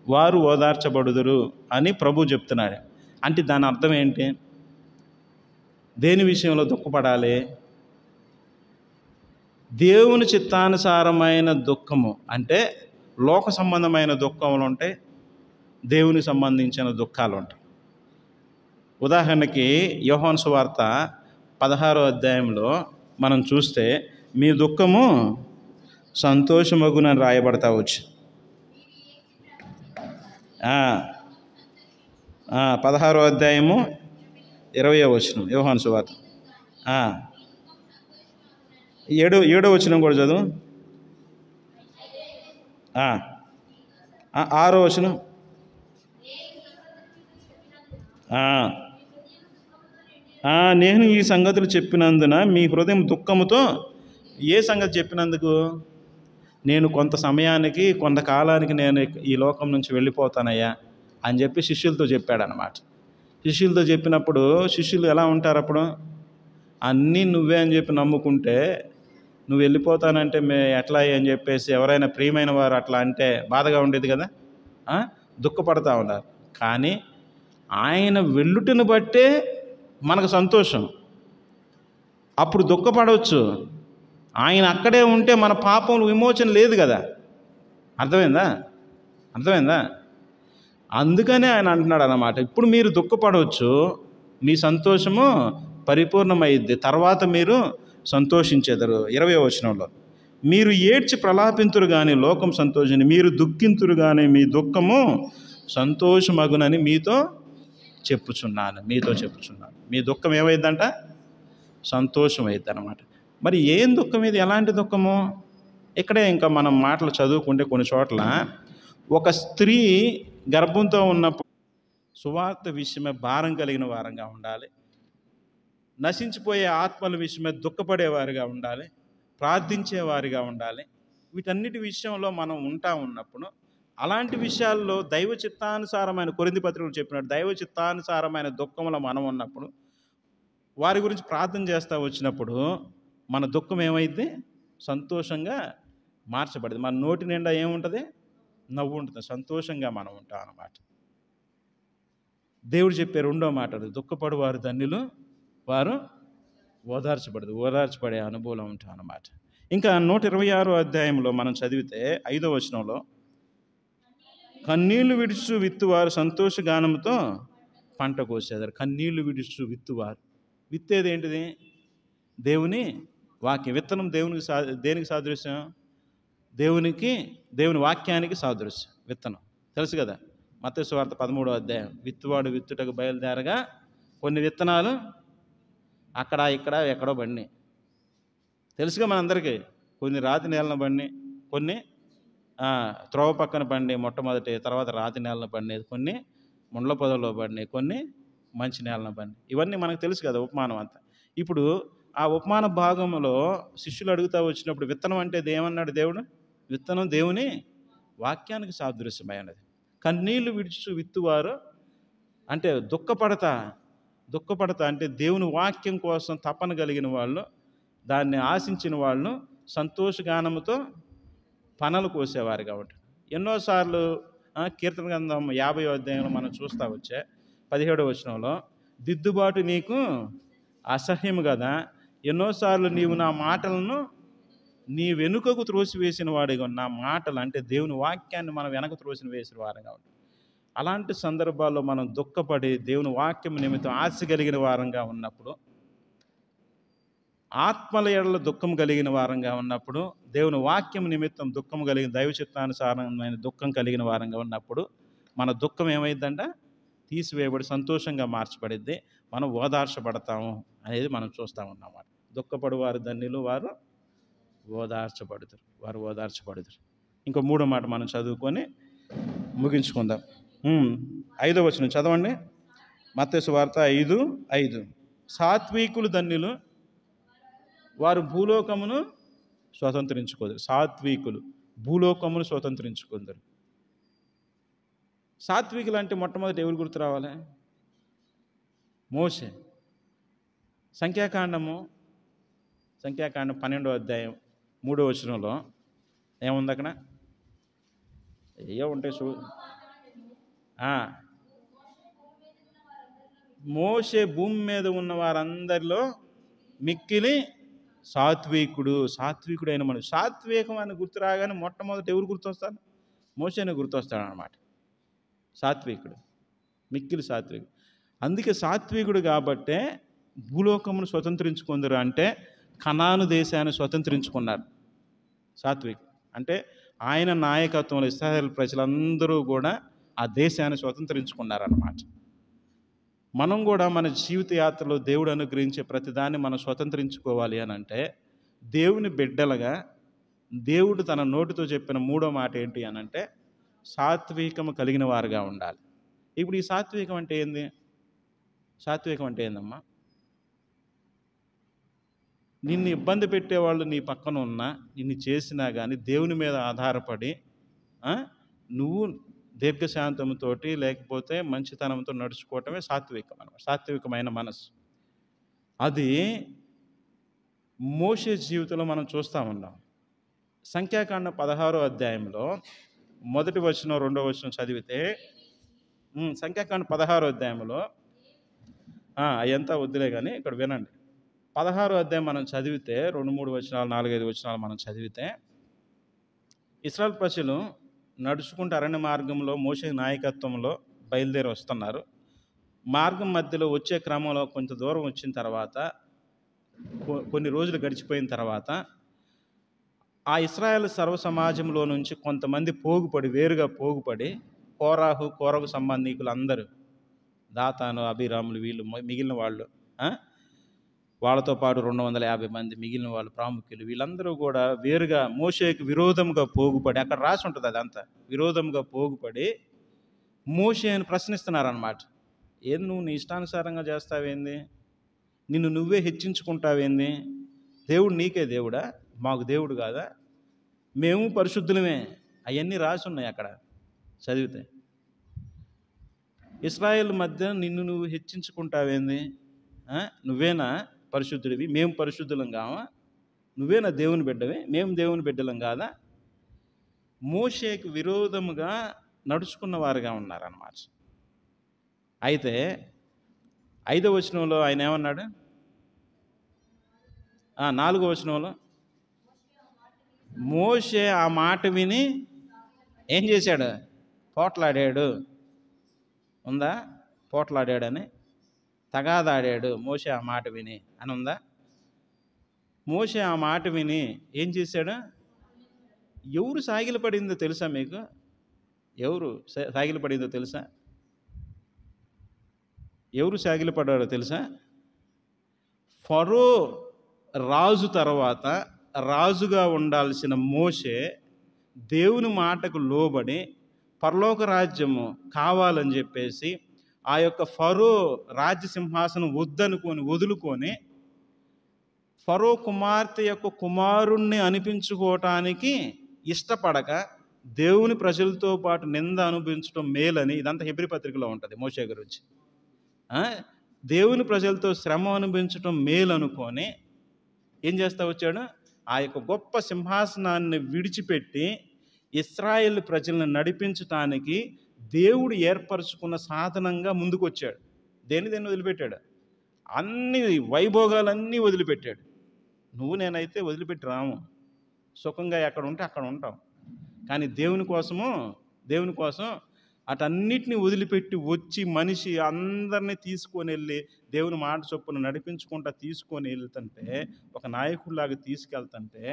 వారు ఓదార్చబడుదురు అని ప్రభు చెప్తున్నాడు. అంటే దాని అర్థం ఏంటి? దేని విషయంలో దుఃఖపడాలి? దేవుని చిత్తానుసారమైన దుఃఖము అంటే లోక సంబంధమైన దుఃఖములు ఉంటాయి, దేవునికి సంబంధించిన దుఃఖాలు ఉంటాయి. ఉదాహరణకి యోహాను సువార్త 16 మనం చూస్తే మీ దుఃఖము సంతోషమగునని రాయబడతా వచ్చు. 16:20 యోహాను సువార్త 7వ కూడా చదువు. 6వ. నేను ఈ సంగతులు చెప్పినందున మీ హృదయం దుఃఖముతో. ఏ సంగతి చెప్పినందుకు? నేను కొంత సమయానికి, కొంతకాలానికి నేను ఈ లోకం నుంచి వెళ్ళిపోతానయ్యా అని చెప్పి శిష్యులతో చెప్పాడనమాట. శిష్యులతో చెప్పినప్పుడు శిష్యులు ఎలా ఉంటారు అప్పుడు? అన్నీ నువ్వే అని చెప్పి నమ్ముకుంటే, నువ్వు వెళ్ళిపోతానంటే ఎట్లా అని చెప్పేసి ఎవరైనా ప్రియమైన వారు అట్లా అంటే బాధగా ఉండేది కదా, దుఃఖపడతా ఉన్నారు. కానీ ఆయన వెళ్ళుటను బట్టే మనకు సంతోషం. అప్పుడు దుఃఖపడవచ్చు. ఆయన అక్కడే ఉంటే మన పాపం విమోచన లేదు కదా. అర్థమైందా? అందుకనే ఆయన అంటున్నాడు అన్నమాట, ఇప్పుడు మీరు దుఃఖపడవచ్చు, మీ సంతోషము పరిపూర్ణమైద్ది, తర్వాత మీరు సంతోషించెదరు. 20వ మీరు ఏడ్చి ప్రలాపింతురు కానీ లోకం సంతోషించి, మీరు దుఃఖింతురు కానీ మీ దుఃఖము సంతోషమగునని మీతో చెప్పుచున్నాను. మీ దుఃఖం ఏమైందంట? సంతోషం అయింది అన్నమాట. మరి ఏం దుఃఖం ఇది? ఎలాంటి దుఃఖము? ఇక్కడే ఇంకా మనం మాటలు చదువుకుంటే కొన్ని చోట్ల ఒక స్త్రీ గర్భంతో ఉన్నప్పుడు సువార్త విషయమే భారం కలిగిన వారంగా ఉండాలి, నశించిపోయే ఆత్మల విషయమే దుఃఖపడేవారిగా ఉండాలి, ప్రార్థించేవారిగా ఉండాలి. వీటన్నిటి విషయంలో మనం ఉన్నప్పుడు అలాంటి విషయాల్లో దైవ చిత్తానుసారమైన, కొరింథీ పత్రికలో చెప్పినట్టు దైవ చిత్తానుసారమైన దుఃఖంలో మనం ఉన్నప్పుడు, వారి గురించి ప్రార్థన చేస్తూ వచ్చినప్పుడు మన దుఃఖం ఏమైంది? సంతోషంగా మార్చబడింది. మన నోటి నిండా ఏముంటుంది? నవ్వు ఉంటుంది. సంతోషంగా మనం ఉంటాం అన్నమాట. దేవుడు చెప్పే రెండో మాట, దుఃఖపడు వారు ధన్యులు, వారు ఓదార్చబడే అనుభవం ఉంటాం అన్నమాట. ఇంకా 126 మనం చదివితే 5వ కన్నీళ్లు విడుచు విత్తువారు సంతోషగానముతో పంట కోసేదారు. కన్నీళ్లు విడుచు విత్తువారు. విత్తేది ఏంటిది? దేవుని వాక్యం. విత్తనం దేనికి సాదృశ్యం? దేవుని వాక్యానికి సాదృశ్యం విత్తనం. తెలుసు కదా, మత్తయి సువార్త 13 విత్తువాడు విత్తుటకు బయలుదేరగా కొన్ని విత్తనాలు అక్కడ ఇక్కడ ఎక్కడో పడినాయి. తెలుసుగా మనందరికీ. కొన్ని రాతి నేలన పడినాయి, కొన్ని త్రోవ పక్కన పడినాయి మొట్టమొదటి, తర్వాత రాతి నేలన పడినాయి, కొన్ని ముండ్ల పొదలో పడినాయి, కొన్ని మంచి నేలన పడినాయి. ఇవన్నీ మనకు తెలుసు కదా ఉపమానం అంతా. ఇప్పుడు ఆ ఉపమాన భాగంలో శిష్యులు అడుగుతూ వచ్చినప్పుడు విత్తనం అంటే ఏమన్నాడు దేవుడు? విత్తనం దేవుని వాక్యానికి సాదృశ్యమైనది. కన్నీళ్లు విడుచు విత్తువారు అంటే దుఃఖపడతా అంటే దేవుని వాక్యం కోసం తపన కలిగిన వాళ్ళు, దాన్ని ఆశించిన వాళ్ళు సంతోషగానముతో పనలు కోసేవారుగా ఉంటారు. ఎన్నోసార్లు కీర్తన గ్రంథం 50వ మనం చూస్తూ వచ్చే 17వ దిద్దుబాటు నీకు అసహ్యము కదా, ఎన్నోసార్లు నీవు నా మాటలను నీ వెనుకకు త్రోసివేసిన వాడిగా ఉన్న మాటలు, అంటే దేవుని వాక్యాన్ని మనం వెనక వేసిన వారంగా ఉంటాం. అలాంటి సందర్భాల్లో మనం దుఃఖపడి దేవుని వాక్యం నిమిత్తం ఆశ కలిగిన వారంగా ఉన్నప్పుడు, ఆత్మల ఎడల దుఃఖం కలిగిన వారంగా ఉన్నప్పుడు, దేవుని వాక్యం నిమిత్తం దుఃఖం కలిగిన దైవ చిత్తానుసారమైన దుఃఖం కలిగిన వారంగా ఉన్నప్పుడు మన దుఃఖం ఏమైందంట? తీసివేయబడి సంతోషంగా మార్చబడిద్ది. మనం ఓదార్చబడతాము అనేది మనం చూస్తూ ఉన్నామాట. దుఃఖపడు వారు ధన్యులు, వారు ఓదార్చబడుదురు. ఇంకో మూడో మాట మనం చదువుకొని ముగించుకుందాం. 5వ వచనం చదవండి. మత్తయి సువార్త 5:5. సాత్వికులు ధన్యులు, వారు భూలోకమును స్వతంత్రించుకోదురు. సాత్వికులు భూలోకమును స్వతంత్రించుకుందరు. సాత్వికులు అంటే మొట్టమొదటి ఎవరు గుర్తు రావాలి? మోషే. సంఖ్యాకాండం 12వ అధ్యాయం 3వ వచనంలో ఏముంది అక్కడ? ఏయో ఉంటాయి మోషే భూమి మీద ఉన్న వారందరిలో మిక్కిలి సాత్వికుడైన మనిషి. సాత్వికం అని గుర్తు రాగానే మొట్టమొదటి ఎవరు గుర్తొస్తారు? మోషేనే గుర్తొస్తాడు అన్నమాట. సాత్వికుడు, మిక్కిలి సాత్వికుడు. అందుకే సాత్వికుడు కాబట్టే భూలోకమును స్వతంత్రించుకుందరు. అంటే కనాను దేశాన్ని స్వతంత్రించుకున్నారు సాత్వికుడు. అంటే ఆయన నాయకత్వంలో ఇశ్రాయేలు ప్రజలందరూ కూడా ఆ దేశాన్ని స్వతంత్రించుకున్నారన్నమాట. మనం కూడా మన జీవిత యాత్రలో దేవుడు అనుగ్రహించే ప్రతిదాన్ని మనం స్వతంత్రించుకోవాలి అని అంటే, దేవుని బిడ్డలుగా దేవుడు తన నోటితో చెప్పిన మూడో మాట ఏంటి అని అంటే, సాత్వికము కలిగిన వారుగా ఉండాలి. ఇప్పుడు ఈ సాత్వికం అంటే ఏంది? సాత్వికం అంటే ఏందమ్మా? నిన్ను ఇబ్బంది పెట్టేవాళ్ళు నీ పక్కన ఉన్నా, నిన్ను చేసినా కానీ దేవుని మీద ఆధారపడి నువ్వు దీర్ఘశాంతంతో లేకపోతే మంచితనంతో నడుచుకోవటమే సాత్వికం అన్నమాట. సాత్వికమైన మనసు. అది మోషే జీవితంలో మనం చూస్తూ ఉన్నాం. సంఖ్యాకాండం 16వ అధ్యాయంలో 1వ వచనం 2వ వచనం చదివితే, సంఖ్యాకాండం 16వ అధ్యాయంలో అయంతా వద్దులే కానీ ఇక్కడ వినండి. 16వ అధ్యాయం మనం చదివితే 2-3 వచనాలు 4-5 వచనాలు మనం చదివితే, ఇశ్రాయేలు ప్రజలు నడుచుకుంటూ అరణ్య మార్గంలో మోషే నాయకత్వంలో బయలుదేరి వస్తున్నారు. మార్గం మధ్యలో వచ్చే క్రమంలో కొంత దూరం వచ్చిన తర్వాత, కొన్ని రోజులు గడిచిపోయిన తర్వాత, ఆ ఇశ్రాయేలు సర్వ సమాజంలో నుంచి కొంతమంది వేరుగా పోగుపడి కోరహు సంబంధికులు అందరూ, దాతాను, అభిరాములు, వీళ్ళు మిగిలిన వాళ్ళు, వాళ్ళతో పాటు 250 మంది మిగిలిన వాళ్ళు ప్రాముఖ్యులు, వీళ్ళందరూ కూడా వేరుగా మోషేకి విరోధంగా పోగుపడి, అక్కడ రాసి ఉంటుంది అదంతా, విరోధంగా పోగుపడి మోషేని ప్రశ్నిస్తున్నారన్నమాట. ఏది నువ్వు నీ ఇష్టానుసారంగా చేస్తావేంది? నిన్ను నువ్వే హెచ్చించుకుంటావేంది? దేవుడు నీకే దేవుడా? మాకు దేవుడు కాదా? మేము పరిశుద్ధులమే. అవన్నీ రాసి ఉన్నాయి అక్కడ చదివితే. ఇశ్రాయేలు మధ్య నిన్ను నువ్వు హెచ్చించుకుంటావేంది? నువ్వేనా పరిశుద్ధుడివి? మేము పరిశుద్ధులం కావా? నువ్వేనా దేవుని బిడ్డవి? మేము దేవుని బిడ్డలం కాదా? మోషేకి విరోధముగా నడుచుకున్న వారుగా ఉన్నారన్నమాట. అయితే 5వ వచనంలో ఆయన ఏమన్నాడు? 4వ వచనంలో మోషే ఆ మాట విని ఏం చేశాడు? పోట్లాడాడు. ఉందా? పోట్లాడాడని, తగాదాడాడు మోషే ఆ మాట విని అని ఉందా? మోషే ఆ మాట విని ఏం చేశాడు? ఎవరు సాగిలపడిందో తెలుసా మీకు? ఎవరు సాగిలపడిందో తెలుసా? ఎవరు సాగిలపడ్డాడో తెలుసా? ఫరో రాజు తర్వాత రాజుగా ఉండాల్సిన మోషే దేవుని మాటకు లోబడి పరలోక రాజ్యము కావాలని చెప్పేసి ఆ యొక్క ఫరో రాజ్య సింహాసనం వదులుకొని ఫరో కుమార్తె యొక్క కుమారుణ్ణి అనిపించుకోవటానికి ఇష్టపడక దేవుని ప్రజలతో పాటు నింద అనుభవించడం మేలని, ఇదంతా హెబ్రీ పత్రికలో ఉంటుంది మోషే గురించి. దేవుని ప్రజలతో శ్రమ అనుభవించడం మేలు అనుకొని ఏం చేస్తా వచ్చాడు? ఆ యొక్క గొప్ప సింహాసనాన్ని విడిచిపెట్టి ఇశ్రాయేలు ప్రజలను నడిపించటానికి దేవుడు ఏర్పరచుకున్న సాధనంగా ముందుకు వచ్చాడు. దేన్ని వదిలిపెట్టాడు? అన్ని వైభోగాలన్నీ వదిలిపెట్టాడు. నువ్వు నేనైతే వదిలిపెట్టి రాము. సుఖంగా ఎక్కడ ఉంటే అక్కడ ఉంటాం. కానీ దేవుని కోసం అటన్నిటిని వదిలిపెట్టి వచ్చి మనిషి అందరినీ తీసుకొని వెళ్ళి దేవుని మాట చొప్పున నడిపించుకుంటా తీసుకొని వెళ్తుంటే, ఒక నాయకుడిలాగా తీసుకెళ్తుంటే,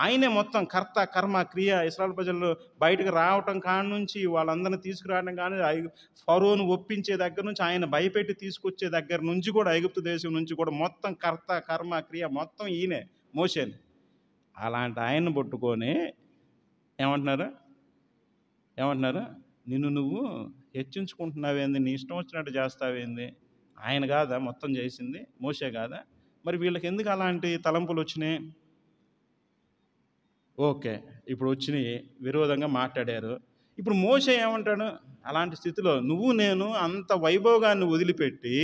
ఆయనే మొత్తం కర్త కర్మ క్రియ. ఇశ్రాయేలు ప్రజలు బయటకు రావటం కాడి నుంచి, వాళ్ళందరినీ తీసుకురావడం కానీ, ఫరోను ఒప్పించే దగ్గర నుంచి, ఆయన భయపెట్టి తీసుకొచ్చే దగ్గర నుంచి కూడా, ఐగుప్తు దేశం నుంచి కూడా మొత్తం కర్త కర్మ క్రియ మొత్తం ఈయనే, మోషేని. అలాంటి ఆయన్ని పట్టుకొని ఏమంటున్నారు? నిన్ను నువ్వు హెచ్చించుకుంటున్నావేంది, నీ ఇష్టం వచ్చినట్టు చేస్తావేంది? ఆయన కాదా మొత్తం చేసింది? మోషే కాదా? మరి వీళ్ళకి ఎందుకు అలాంటి తలంపులు వచ్చినాయి? ఓకే, ఇప్పుడు వచ్చినాయి, విరోధంగా మాట్లాడారు. ఇప్పుడు మోషే ఏమంటాడు? అలాంటి స్థితిలో నువ్వు నేను అంత వైభోగాన్ని వదిలిపెట్టి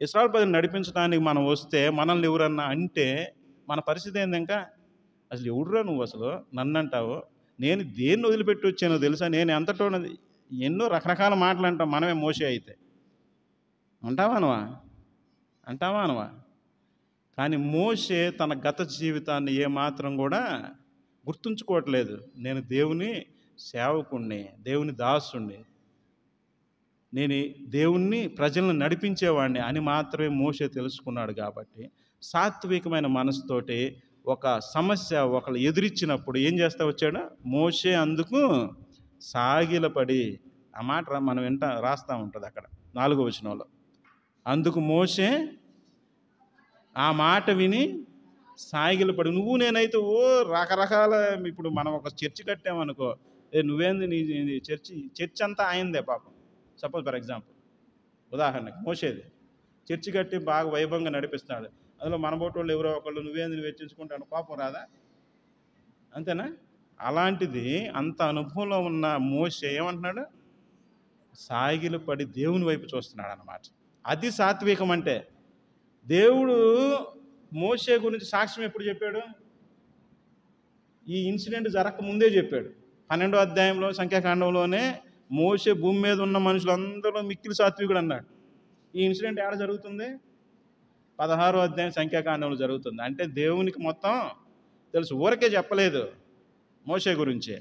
ఇశ్రాయేలు ప్రజలను నడిపించడానికి మనం వస్తే, మనల్ని ఎవరన్నా అంటే మన పరిస్థితి ఏంది? ఇంకా అసలు ఎవడురా నువ్వు, అసలు నన్ను అంటావు? నేను దేన్ని వదిలిపెట్టి వచ్చానో తెలుసా? నేను ఎంతటోనది. ఎన్నో రకరకాల మాటలు అంటాం మనమే. మోషే అయితే అంటావా అనవా? కానీ మోషే తన గత జీవితాన్ని ఏమాత్రం కూడా గుర్తుంచుకోవట్లేదు. నేను దేవుని సేవకుణ్ణి, దేవుని దాసుణ్ణి, నేను దేవుణ్ణి ప్రజలను నడిపించేవాడిని అని మాత్రమే మోషే తెలుసుకున్నాడు. కాబట్టి సాత్వికమైన మనసుతోటి ఒక సమస్య ఒకళ్ళు ఎదురిచ్చినప్పుడు ఏం చేస్తా వచ్చాడు మోషే? అందుకు సాగిలపడి. ఆ మాట మనం రాస్తూ ఉంటుంది అక్కడ 4వ వచనంలో. అందుకు మోషే ఆ మాట విని సాగిలపడి. నువ్వు నేనైతే రకరకాల, ఇప్పుడు మనం ఒక చర్చి కట్టామనుకో, నువ్వేంది నీ చర్చి అంతా ఆయందే పాపం. సపోజ్ ఫర్ ఎగ్జాంపుల్, ఉదాహరణకి మోషేది చర్చి కట్టి బాగా వైభవంగా నడిపిస్తున్నాడు. అందులో మన బోటోళ్ళు ఎవరో ఒకళ్ళు నువ్వేంది నువ్వు హెచ్చించుకుంటాను, కోపం రాదా? అంతేనా? అలాంటిది అంత అనుభవంలో ఉన్న మోషే ఏమంటున్నాడు? సాగిలు పడి దేవుని వైపు చూస్తున్నాడు అన్నమాట. అది సాత్వికం అంటే. దేవుడు మోషే గురించి సాక్ష్యం ఎప్పుడు చెప్పాడు? ఈ ఇన్సిడెంట్ జరగకముందే చెప్పాడు. 12వ అధ్యాయంలో సంఖ్యాకాండంలోనే మోషే భూమి మీద ఉన్న మనుషులందరూ మిక్కిలి సాత్వికుడు అన్నాడు. ఈ ఇన్సిడెంట్ ఎక్కడ జరుగుతుంది? 16వ అధ్యాయం సంఖ్యాకాండంలో జరుగుతుంది. అంటే దేవునికి మొత్తం తెలుసు, ఊరకే చెప్పలేదు మోషే గురించి.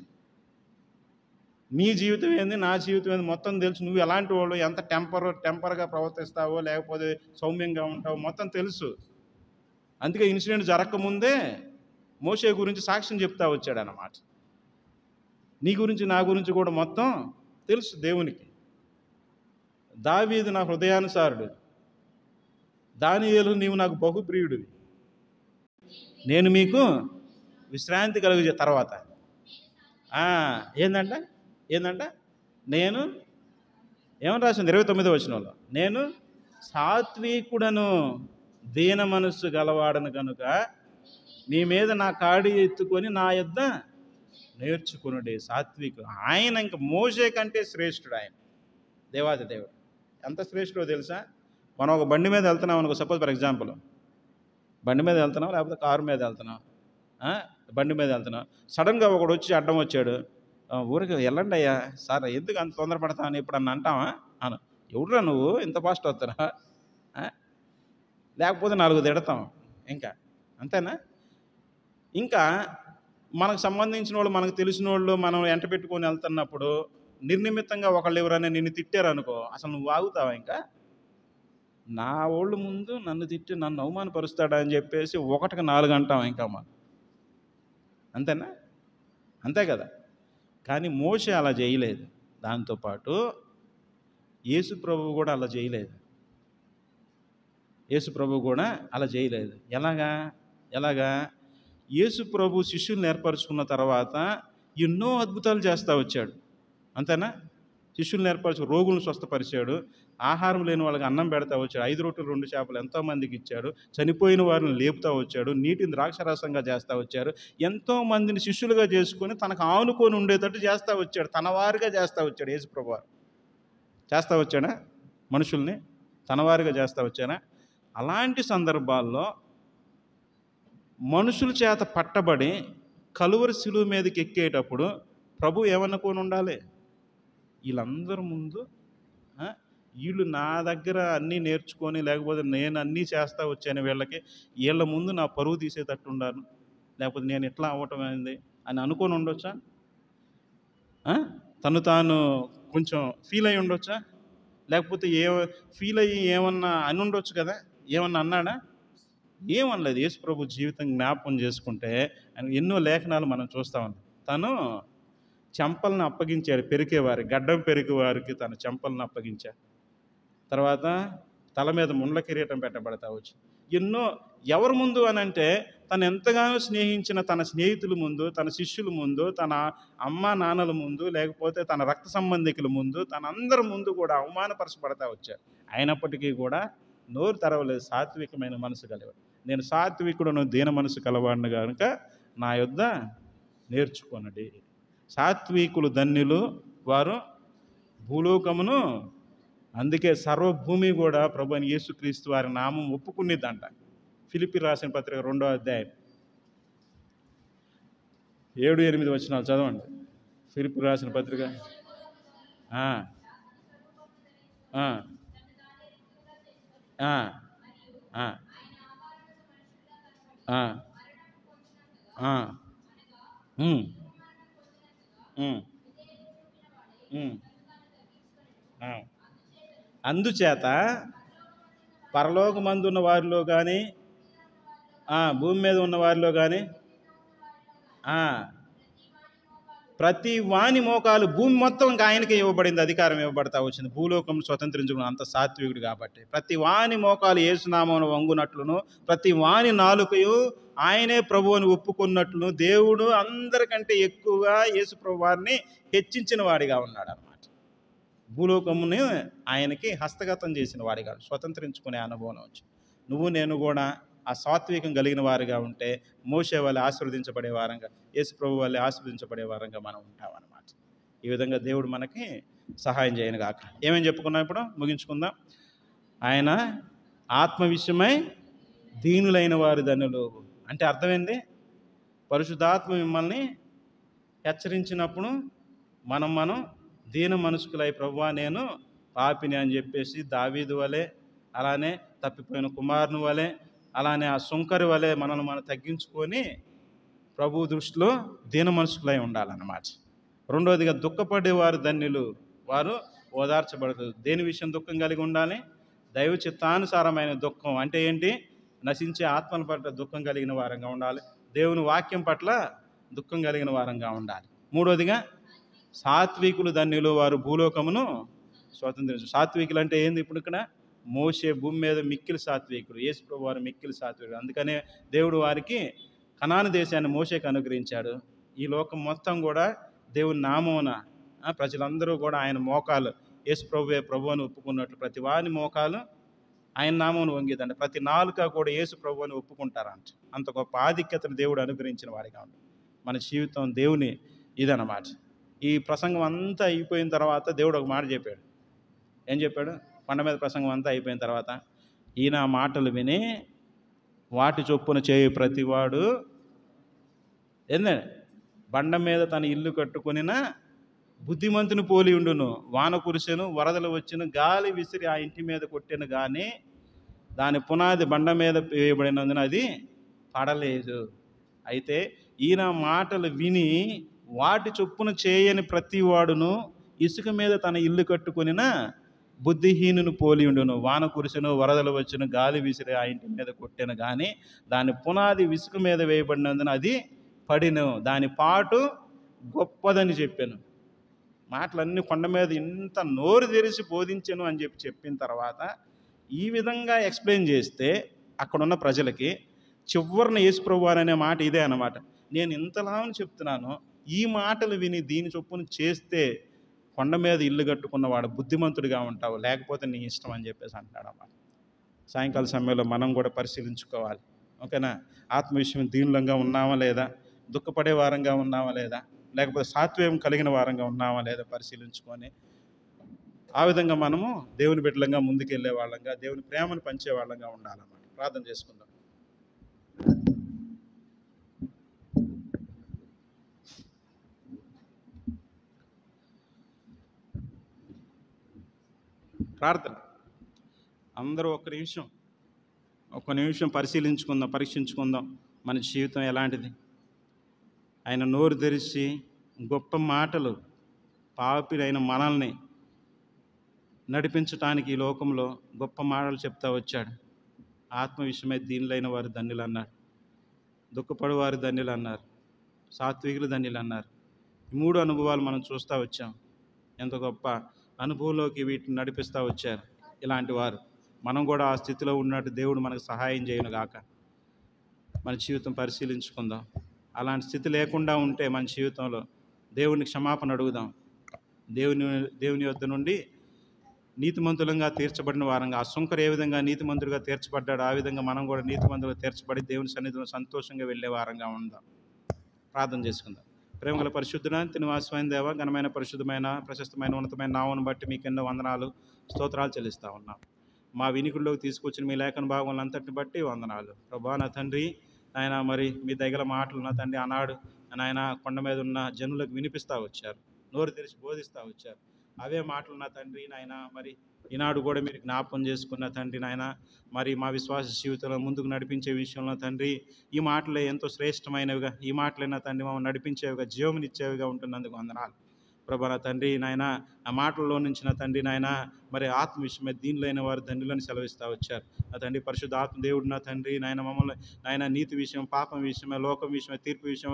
నీ జీవితం ఏంది, నా జీవితం ఏంది మొత్తం తెలుసు. నువ్వు ఎలాంటి వాళ్ళు, ఎంత టెంపర్గా ప్రవర్తిస్తావో లేకపోతే సౌమ్యంగా ఉంటావో మొత్తం తెలుసు. అందుకే ఇన్సిడెంట్ జరగకముందే మోషే గురించి సాక్ష్యం చెప్తా వచ్చాడు అన్నమాట. నీ గురించి నా గురించి కూడా మొత్తం తెలుసు దేవునికి. దావీదు నా హృదయానుసారుడు, దానియేలు నీవు నాకు బహుప్రియుడివి, నేను మీకు విశ్రాంతి కలుగు. తర్వాత ఏందంట నేను ఏమని రాసింది 29వ వచనంలో, నేను సాత్వికుడను దీన మనస్సు గలవాడను కనుక నీ మీద నా కాడి ఎత్తుకొని నా యొద్ద నేర్చుకునుడే. సాత్వికుడు ఆయన. ఇంక మోషే కంటే శ్రేష్ఠుడు ఆయన, దేవాది దేవుడు. ఎంత శ్రేష్ఠుడో తెలుసా? మనం ఒక బండి మీద వెళ్తున్నాం అనుకో, సపోజ్ ఫర్ ఎగ్జాంపుల్ బండి మీద వెళ్తున్నాం, లేకపోతే కారు మీద వెళ్తున్నాం. బండి మీద వెళ్తున్నాం, సడన్గా ఒకడు వచ్చి అడ్డం వచ్చాడు. ఊరికి వెళ్ళండి అయ్యా, సార్ ఎందుకు అంత తొందరపడతామని ఎప్పుడన్నా అంటావా? ఎవడురా నువ్వు ఇంత ఫాస్ట్ వస్తారా? లేకపోతే 4 తిడతాం. ఇంకా అంతేనా? ఇంకా మనకు సంబంధించిన వాళ్ళు, మనకు తెలిసిన వాళ్ళు మనం ఎంట పెట్టుకొని వెళ్తున్నప్పుడు నిర్నిమిత్తంగా ఒకళ్ళు ఎవరైనా నిన్ను తిట్టారనుకో, అసలు నువ్వు ఆగుతావా? ఇంకా నా వాళ్ళ ముందు నన్ను తిట్టి నన్ను అవమానపరుస్తాడా అని చెప్పేసి 1కి 4 అంటాం ఇంకా మనం. అంతేనా? అంతే కదా. కానీ మోషే అలా చేయలేదు. దాంతోపాటు యేసు ప్రభువు కూడా అలా చేయలేదు. యేసు ప్రభువు కూడా అలా చేయలేదు. ఎలాగా యేసు ప్రభు శిష్యుల్ని ఏర్పరచుకున్న తర్వాత ఎన్నో అద్భుతాలు చేస్తూ వచ్చాడు. అంతేనా? శిష్యుల్ని ఏర్పరచు, రోగులను స్వస్థపరిచాడు, ఆహారం లేని వాళ్ళకి అన్నం పెడతా వచ్చాడు, 5 రొట్టెలు 2 చేపలు ఎంతోమందికి ఇచ్చాడు, చనిపోయిన వారిని లేపుతా వచ్చాడు, నీటిని ద్రాక్షరసంగా చేస్తూ వచ్చాడు. ఎంతోమందిని శిష్యులుగా చేసుకొని తనకు ఆనుకొని ఉండేటట్టు చేస్తూ వచ్చాడు, తన వారిగా చేస్తూ వచ్చాడు. యేసు ప్రభు చేస్తూ వచ్చాడా? మనుషుల్ని తనవారిగా చేస్తూ వచ్చానా? అలాంటి సందర్భాల్లో మనుషుల చేత పట్టబడి కలువరి శిలువ మీదకి ఎక్కేటప్పుడు ప్రభు ఏమనుకొని ఉండాలి? వీళ్ళందరి ముందు వీళ్ళు నా దగ్గర అన్నీ నేర్చుకొని, లేకపోతే నేను అన్నీ చేస్తూ వచ్చాను, వీళ్ళ ముందు నా పరువు తీసేటట్టు ఉండాలి. లేకపోతే నేను ఇట్లా అవ్వటం ఏంది అని అనుకొని ఉండొచ్చా? తను తాను కొంచెం ఫీల్ అయ్యి ఉండొచ్చా? లేకపోతే ఫీల్ అయ్యి ఏమన్నా అని ఉండొచ్చు కదా? ఏమన్నా అన్నాడా? ఏమనలేదు. యేసు ప్రభు జీవితం జ్ఞాపకం చేసుకుంటే ఆయన ఎన్నో లేఖనాలు మనం చూస్తా ఉన్నాం. తను చెంపలను అప్పగించాడు పెరికేవారికి, గడ్డం పెరికేవారికి తన చెంపలను అప్పగించాడు. తర్వాత తల మీద ముండ్ల కిరీటం పెట్టబడతా వచ్చి ఎన్నో ఎవరి ముందు అని అంటే తను ఎంతగానో స్నేహించిన తన స్నేహితుల ముందు, తన శిష్యుల ముందు, తన అమ్మ నాన్నల ముందు, లేకపోతే తన రక్త సంబంధికుల ముందు, తన అందరి ముందు కూడా అవమానపరచబడతా వచ్చాడు. అయినప్పటికీ కూడా నోరు తెరవలేదు. సాత్వికమైన మనసు కలవాడు. నేను సాత్వికుడును దీన మనసు కలవాడిని కనుక నా యొద్ద నేర్చుకొనడి. సాత్వికులు ధన్యులు, వారు భూలోకమును. అందుకే సర్వభూమి కూడా ప్రభు అయిన యేసుక్రీస్తు వారి నామం ఒప్పుకునేదంట. ఫిలిప్పీ రాసిన పత్రిక 2వ అధ్యాయం 7-8 వచనాలు చదవండి. ఫిలిప్పీ రాసిన పత్రిక ఆ ఆ ఆ ఆ ఆ అందుచేత పరలోకమందున్న వారిలో కానీ భూమి మీద ఉన్న వారిలో కానీ ప్రతి వాని మోకాలు, భూమి మొత్తం ఇంకా ఆయనకే ఇవ్వబడింది, అధికారం ఇవ్వబడతా వచ్చింది. భూలోకం స్వతంత్రించుకున్న అంత సాత్వికుడు కాబట్టి ప్రతి వాని మోకాలు యేసునామమున వంగునట్లును, ప్రతి వాని నాలుకయు ఆయనే ప్రభువు అని ఒప్పుకున్నట్లును దేవుడు అందరికంటే ఎక్కువగా యేసు ప్రభు వారిని హెచ్చించిన వాడిగా ఉన్నాడు అన్నమాట. భూలోకముని ఆయనకి హస్తగతం చేసిన వాడిగా, స్వతంత్రించుకునే అనుభవం వచ్చి నువ్వు నేను కూడా ఆ సాత్వికం కలిగిన వారిగా ఉంటే మోషే వల్ల ఆశీర్వదించబడే వారంగా, యేసు ప్రభు వల్ల ఆశీర్వదించబడే వారంగా మనం ఉంటామన్నమాట. ఈ విధంగా దేవుడు మనకి సహాయం చేయను గాక. ఏమేమి చెప్పుకున్నాం? ఇప్పుడు ముగించుకుందాం. ఆయన ఆత్మ విషయమై దీనులైన వారు ధన్యులు అంటే అర్థమైంది. పరిశుద్ధాత్మ మిమ్మల్ని హెచ్చరించినప్పుడు మనం దీన మనసుకులై ప్రభువా నేను పాపిని అని చెప్పేసి దావీదు వలె, అలానే తప్పిపోయిన కుమారుని వలె, అలానే ఆ సుంకరి వలె మనల్ని మనం తగ్గించుకొని ప్రభు దృష్టిలో దీన మనసుకులై ఉండాలన్నమాట. రెండవదిగా దుఃఖపడేవారు ధన్యులు, వారు ఓదార్చబడతారు. దేని విషయం దుఃఖం కలిగి ఉండాలి? దైవ చిత్తానుసారమైన దుఃఖం అంటే ఏంటి? నశించే ఆత్మల పట్ల దుఃఖం కలిగిన వారంగా ఉండాలి. దేవుని వాక్యం పట్ల దుఃఖం కలిగిన వారంగా ఉండాలి. మూడవదిగా సాత్వికులు ధన్యులు, వారు భూలోకమును స్వతంత్రించు. సాత్వికులు అంటే ఏంది? ఇప్పుడు ఇక్కడ మోషే భూమి మీద మిక్కిలి సాత్వికుడు, యేసు ప్రభు వారు మిక్కిలి సాత్వికుడు. అందుకనే దేవుడు వారికి కనాను దేశాన్ని మోషేకి అనుగ్రహించాడు. ఈ లోకం మొత్తం కూడా దేవుని నామమున ప్రజలందరూ కూడా ఆయన మోకాలు యేసు ప్రభువే ప్రభు అని ఒప్పుకున్నట్లు ప్రతి వాని మోకాలు ఆయన నామమును వంగిదండి. ప్రతి నాలుక కూడా యేసు ప్రభు అని ఒప్పుకుంటారంట. అంత గొప్ప ఆధిక్యతను దేవుడు అనుగ్రహించిన వాడిగా ఉంది. మన జీవితం దేవుని ఇదన్నమాట. ఈ ప్రసంగం అంతా అయిపోయిన తర్వాత దేవుడు ఒక మాట చెప్పాడు. ఏం చెప్పాడు? కొండ మీద ప్రసంగం అంతా అయిపోయిన తర్వాత ఈయన మాటలు విని వాటి చొప్పున చేయు ప్రతివాడు ఏందండి బండ మీద తన ఇల్లు కట్టుకొనిన బుద్ధిమంతుని పోలి ఉండును. వాన కురిసెను, వరదలు వచ్చెను, గాలి విసిరి ఆ ఇంటి మీద కొట్టెను, కానీ దాని పునాది బండ మీద వేయబడినందున అది పడలేదు. అయితే ఈయన మాటలు విని వాటి చొప్పున చేయని ప్రతి వాడును ఇసుక మీద తన ఇల్లు కట్టుకొనిన బుద్ధిహీనుని పోలి ఉండును. వాన కురిసెను, వరదలు వచ్చెను, గాలి విసిరి ఆ ఇంటి మీద కొట్టెను, కానీ దాని పునాది ఇసుక మీద వేయబడినందున అది పడిను, దాని పాటు గొప్పదని చెప్పాను. మాటలన్నీ కొండ మీద ఇంత నోరు తెరిచి బోధించను అని చెప్పిన తర్వాత ఈ విధంగా ఎక్స్ప్లెయిన్ చేస్తే అక్కడున్న ప్రజలకి చివరిన యేసుప్రభు అనే మాట ఇదే అన్నమాట. నేను ఇంతలా చెప్తున్నాను, ఈ మాటలు విని దీని చొప్పున చేస్తే కొండ మీద ఇల్లు కట్టుకున్నవాడు బుద్ధిమంతుడిగా ఉంటావు, లేకపోతే నీ ఇష్టం అని చెప్పేసి అంటున్నాడు అన్నమాట. సాయంకాల సమయంలో మనం కూడా పరిశీలించుకోవాలి. ఓకేనా? ఆత్మ విషయం దీనులంగా ఉన్నామా లేదా, దుఃఖపడే వారంగా ఉన్నామా లేదా, లేకపోతే సాత్వ్యం కలిగిన వారంగా ఉన్నామా లేదా పరిశీలించుకొని ఆ విధంగా మనము దేవుని బిడ్డలంగా ముందుకెళ్ళే వాళ్ళంగా, దేవుని ప్రేమను పంచే వాళ్ళంగా ఉండాలన్నమాట. ప్రార్థన చేసుకుందాం. ప్రార్థన. అందరూ ఒక్క నిమిషం పరీక్షించుకుందాం. మన జీవితం ఎలాంటిది? ఆయన నోరు తెరిచి గొప్ప మాటలు పాపిలైన మనల్ని నడిపించటానికి ఈ లోకంలో గొప్ప మాటలు చెప్తా వచ్చాడు. ఆత్మ విషయమై దీనులైన వారు ధన్యులు అన్నారు, దుఃఖపడు వారు ధన్యులు అన్నారు, సాత్వికులు ధన్యులు అన్నారు. ఈ 3 అనుభవాలు మనం చూస్తూ వచ్చాం. ఎంత గొప్ప అనుభవంలోకి వీటిని నడిపిస్తూ వచ్చారు ఇలాంటి వారు. మనం కూడా ఆ స్థితిలో ఉన్నట్టు దేవుడు మనకు సహాయం చేయను గాక. మన జీవితం పరిశీలించుకుందాం. అలాంటి స్థితి లేకుండా ఉంటే మన జీవితంలో దేవుని క్షమాపణ అడుగుదాం. దేవుని యొద్ద నుండి నీతిమంతులంగా తీర్చబడిన వారంగా, ఆ సుంకరు ఏ విధంగా నీతిమంతుడిగా తీర్చబడ్డాడు, ఆ విధంగా మనం కూడా నీతిమంతులుగా తీర్చబడి దేవుని సన్నిధిలో సంతోషంగా వెళ్ళే వారంగా ఉందాం. ప్రార్థన చేసుకుందాం. ప్రేమగల పరిశుద్ధుడా, నివాసమైన దేవ, ఘనమైన పరిశుద్ధమైన ప్రశస్తమైన ఉన్నతమైన నామమును బట్టి మీకు ఎన్నో వందనాలు స్తోత్రాలు చెల్లిస్తూ ఉన్నాం. మా వినికుడిలోకి తీసుకొచ్చిన మీ లేఖన భాగములంతటిని బట్టి వందనాలు ప్రభా. నా తండ్రి నాయన, మరి మీ దగ్గర మాటలు నా తండ్రి ఆనాడు నాయన కొండ మీద ఉన్న జనులకు వినిపిస్తూ వచ్చారు, నోరు తెరిచి బోధిస్తూ వచ్చారు. అవే మాటలు నా తండ్రి నాయన మరి ఈనాడు కూడా మీరు జ్ఞాపకం చేసుకున్న తండ్రి నాయన, మరి మా విశ్వాస జీవితంలో ముందుకు నడిపించే విషయంలో తండ్రి ఈ మాటలే ఎంతో శ్రేష్టమైనవిగా, ఈ మాటలే నా తండ్రి మమ్మల్ని నడిపించేవిగా, జీవమునిచ్చేవిగా ఉంటున్నందుకు వందనాలు ప్రభా. నా తండ్రి నాయన, ఆ మాటల్లో నుంచి నా తండ్రి నాయన మరి ఆత్మ విషయమే దీనులైన వారు ధన్యులని సెలవిస్తూ వచ్చారు. నా తండ్రి పరిశుద్ధ ఆత్మ దేవుడు నా తండ్రి నాయన మమ్మల్ని నాయన నీతి విషయం, పాపం విషయమే, లోకం విషయమే, తీర్పు విషయం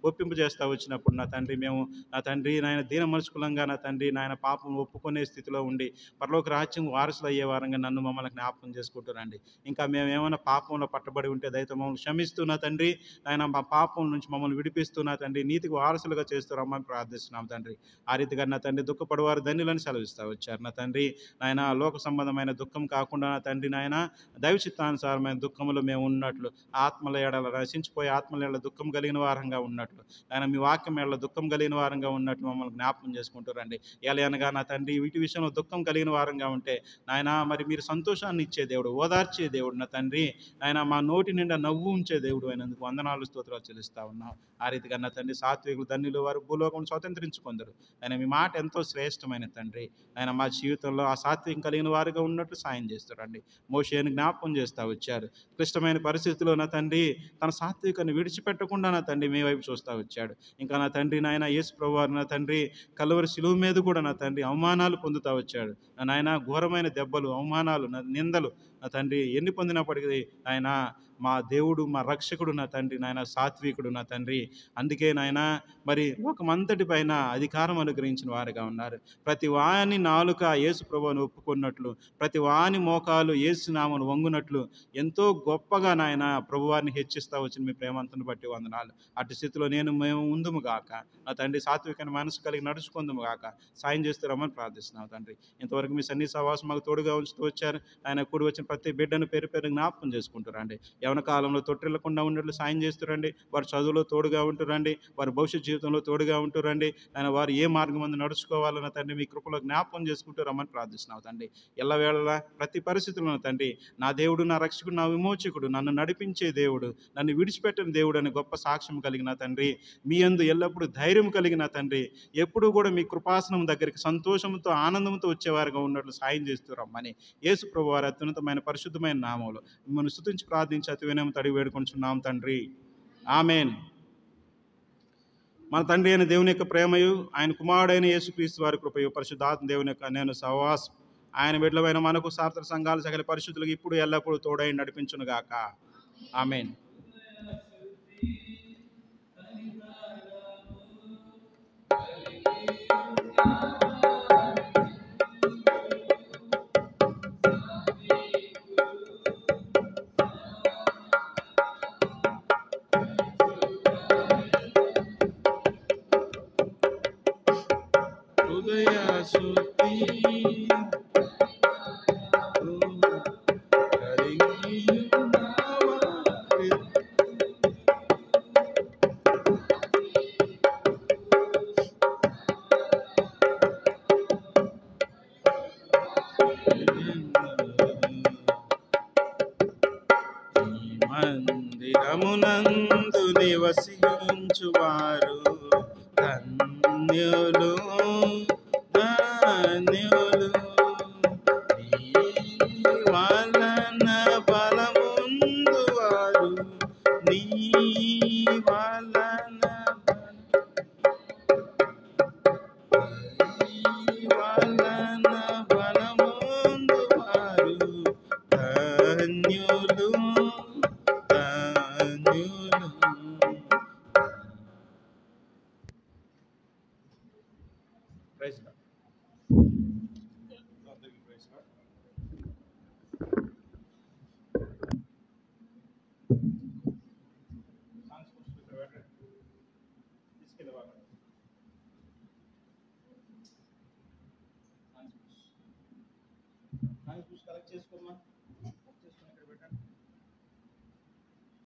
ఒప్పింపజేస్తూ వచ్చినప్పుడు నా తండ్రి మేము నా తండ్రి నాయన దీన మనస్కులంగా నా తండ్రి నాయన పాపం ఒప్పుకునే స్థితిలో ఉండి పరలోక రాజ్యం వారసులు అయ్యే వారంగా నన్ను మమ్మల్ని జ్ఞాపకం చేసుకుంటున్నాండి. ఇంకా మేము ఏమైనా పాపంలో పట్టబడి ఉంటే దయతో మమ్మల్ని క్షమిస్తూ నా తండ్రి నాయన మా పాపం నుంచి మమ్మల్ని విడిపిస్తూ నా తండ్రి నీతికి వారసులుగా చేస్తూ రమ్మని ప్రార్థిస్తున్నాం తండ్రి. ఆ రీతిగా నా తండ్రి దుఃఖపడేవారు ధన్యులని సెలవిస్తూ వచ్చారు. నా తండ్రి నాయన లోక సంబంధమైన దుఃఖం కాకుండా నా తండ్రి నాయన దైవ చిత్తానుసారమైన దుఃఖంలో మేము ఉన్నట్లు, ఆత్మల ఏడల రచించిపోయే ఆత్మల ఏళ్ళ దుఃఖం కలిగిన వారంగా ఉన్నట్లు, ఆయన మీ వాక్యం ఏళ్ళ దుఃఖం కలిగిన వారంగా ఉన్నట్లు మమ్మల్ని జ్ఞాపకం చేసుకుంటారండి. ఎలా అనగా నా తండ్రి వీటి విషయంలో దుఃఖం కలిగిన వారంగా ఉంటే నాయన మరి మీరు సంతోషాన్ని ఇచ్చే దేవుడు, ఓదార్చే దేవుడు నా తండ్రి ఆయన, మా నోటి నిండా నవ్వు ఉంచే దేవుడు అయినందుకు వందనాలు స్తోత్రాలు చెల్లిస్తూ ఉన్నాం. ఆ రీతిగా నా తండ్రి సాత్వికులు ధన్యులు వారు భూలోకం స్వతంత్రించుకుందరు. ఆయన మీ మాట ఎంతో శ్రేష్టమైన తండ్రి. ఆయన మా జీవితంలో ఆ సాత్వికం కలిగిన వారుగా ఉన్నట్లు సాయం చేస్తారండి. మోషేని జ్ఞాపకం చేస్తూ వచ్చారు. క్లిష్టమైన పరిస్థితుల్లో నా తండ్రి తన సాత్వికాన్ని విడిచిపెట్టకుండా నా తండ్రి మీ వైపు చూస్తూ వచ్చాడు. ఇంకా నా తండ్రి నాయన యేసు ప్రభువారు నా తండ్రి కలువరి శిలువ మీద కూడా నా తండ్రి అవమానాలు పొందుతూ వచ్చాడు. నాయన ఘోరమైన దెబ్బలు, అవమానాలు, నిందలు నా తండ్రి ఎన్ని పొందినప్పటికీ ఆయన మా దేవుడు, మా రక్షకుడు నా తండ్రి నాయన సాత్వికుడు నా తండ్రి. అందుకే నాయన మరి లోకమంతటి పైన అధికారం అనుగ్రహించిన వారుగా ఉన్నారు. ప్రతి వాని నాలుక యేసు ప్రభువును ఒప్పుకున్నట్లు, ప్రతి వాని మోకాలు యేసు నామమును వంగునట్లు ఎంతో గొప్పగా నాయన ప్రభువారిని హెచ్చిస్తూ వచ్చిన మీ ప్రేమంతను బట్టి వందనాలు. అటు స్థితిలో మేము ఉందుము గాక నా తండ్రి, సాత్వికమైన మనసు కలిగి నడుచుకుందుము గాక సాయం చేస్తూ రమ్మని ప్రార్థిస్తున్నాం తండ్రి. ఇంతవరకు మీ సన్నిధి సహవాసం మాకు తోడుగా ఉంచుతూ వచ్చారు. ఆయన కూడి వచ్చిన ప్రతి బిడ్డను పేరు పేరు జ్ఞాపకం చేసుకుంటారండి. యవన కాలంలో తొట్టిల్లకుండా ఉన్నట్లు సాయం చేస్తురండి. వారి చదువులో తోడుగా ఉంటురండి, వారి భవిష్యత్ జీవితంలో తోడుగా ఉంటురండి. ఆయన వారు ఏ మార్గం మంది నడుచుకోవాలన్న తండ్రి మీ కృపలో జ్ఞాపకం చేసుకుంటూ రమ్మని ప్రార్థిస్తున్నావు తండ్రి. ఎల్లవేళలా ప్రతి పరిస్థితుల్లో తండ్రి నా దేవుడు, నా రక్షకుడు, నా విమోచకుడు, నన్ను నడిపించే దేవుడు, నన్ను విడిచిపెట్టిన దేవుడు అని గొప్ప సాక్ష్యం కలిగిన తండ్రి, మీ యందు ఎల్లప్పుడూ ధైర్యం కలిగిన తండ్రి, ఎప్పుడూ కూడా మీ కృపాసనం దగ్గరికి సంతోషంతో ఆనందంతో వచ్చేవారుగా ఉన్నట్లు సాయం చేస్తూ రమ్మని యేసు ప్రభువు వారి అత్యున్నతమైన పరిశుద్ధమైన నామములో మిమ్మల్ని స్తుతించి ప్రార్థించి అతి వినయం తడి వేడుకొంచున్నాం తండ్రి. ఆమెన్. మన తండ్రి అయిన దేవుని యొక్క ప్రేమయు, ఆయన కుమారుడైన యేసుక్రీస్తు వారి కృపయు, పరిశుద్ధాత్మ దేవుని యొక్క నేను సహవాసం ఆయన బిడ్డలమైన మనకు సార్థక సంఘాలు సకల పరిశుద్ధులకు ఇప్పుడు ఎల్లప్పుడూ తోడై నడిపించునుగాక. ఆమెన్. మందిరమునందు నివసించువారు ధన్యులు, ధన్యులు. నీ వలన బలముందువారు, నీ వలన ప్రైజ్ లార్డ్. అందరికీ ప్రైజ్ లార్డ్. సాంగ్స్ పుస్తకం ఇక్కడ పెట్టండి. తీసుకెళ్ళి వాళ్ళని. సాంగ్స్ పుస్తకం కలెక్ట్ చేసుకోమ్మా.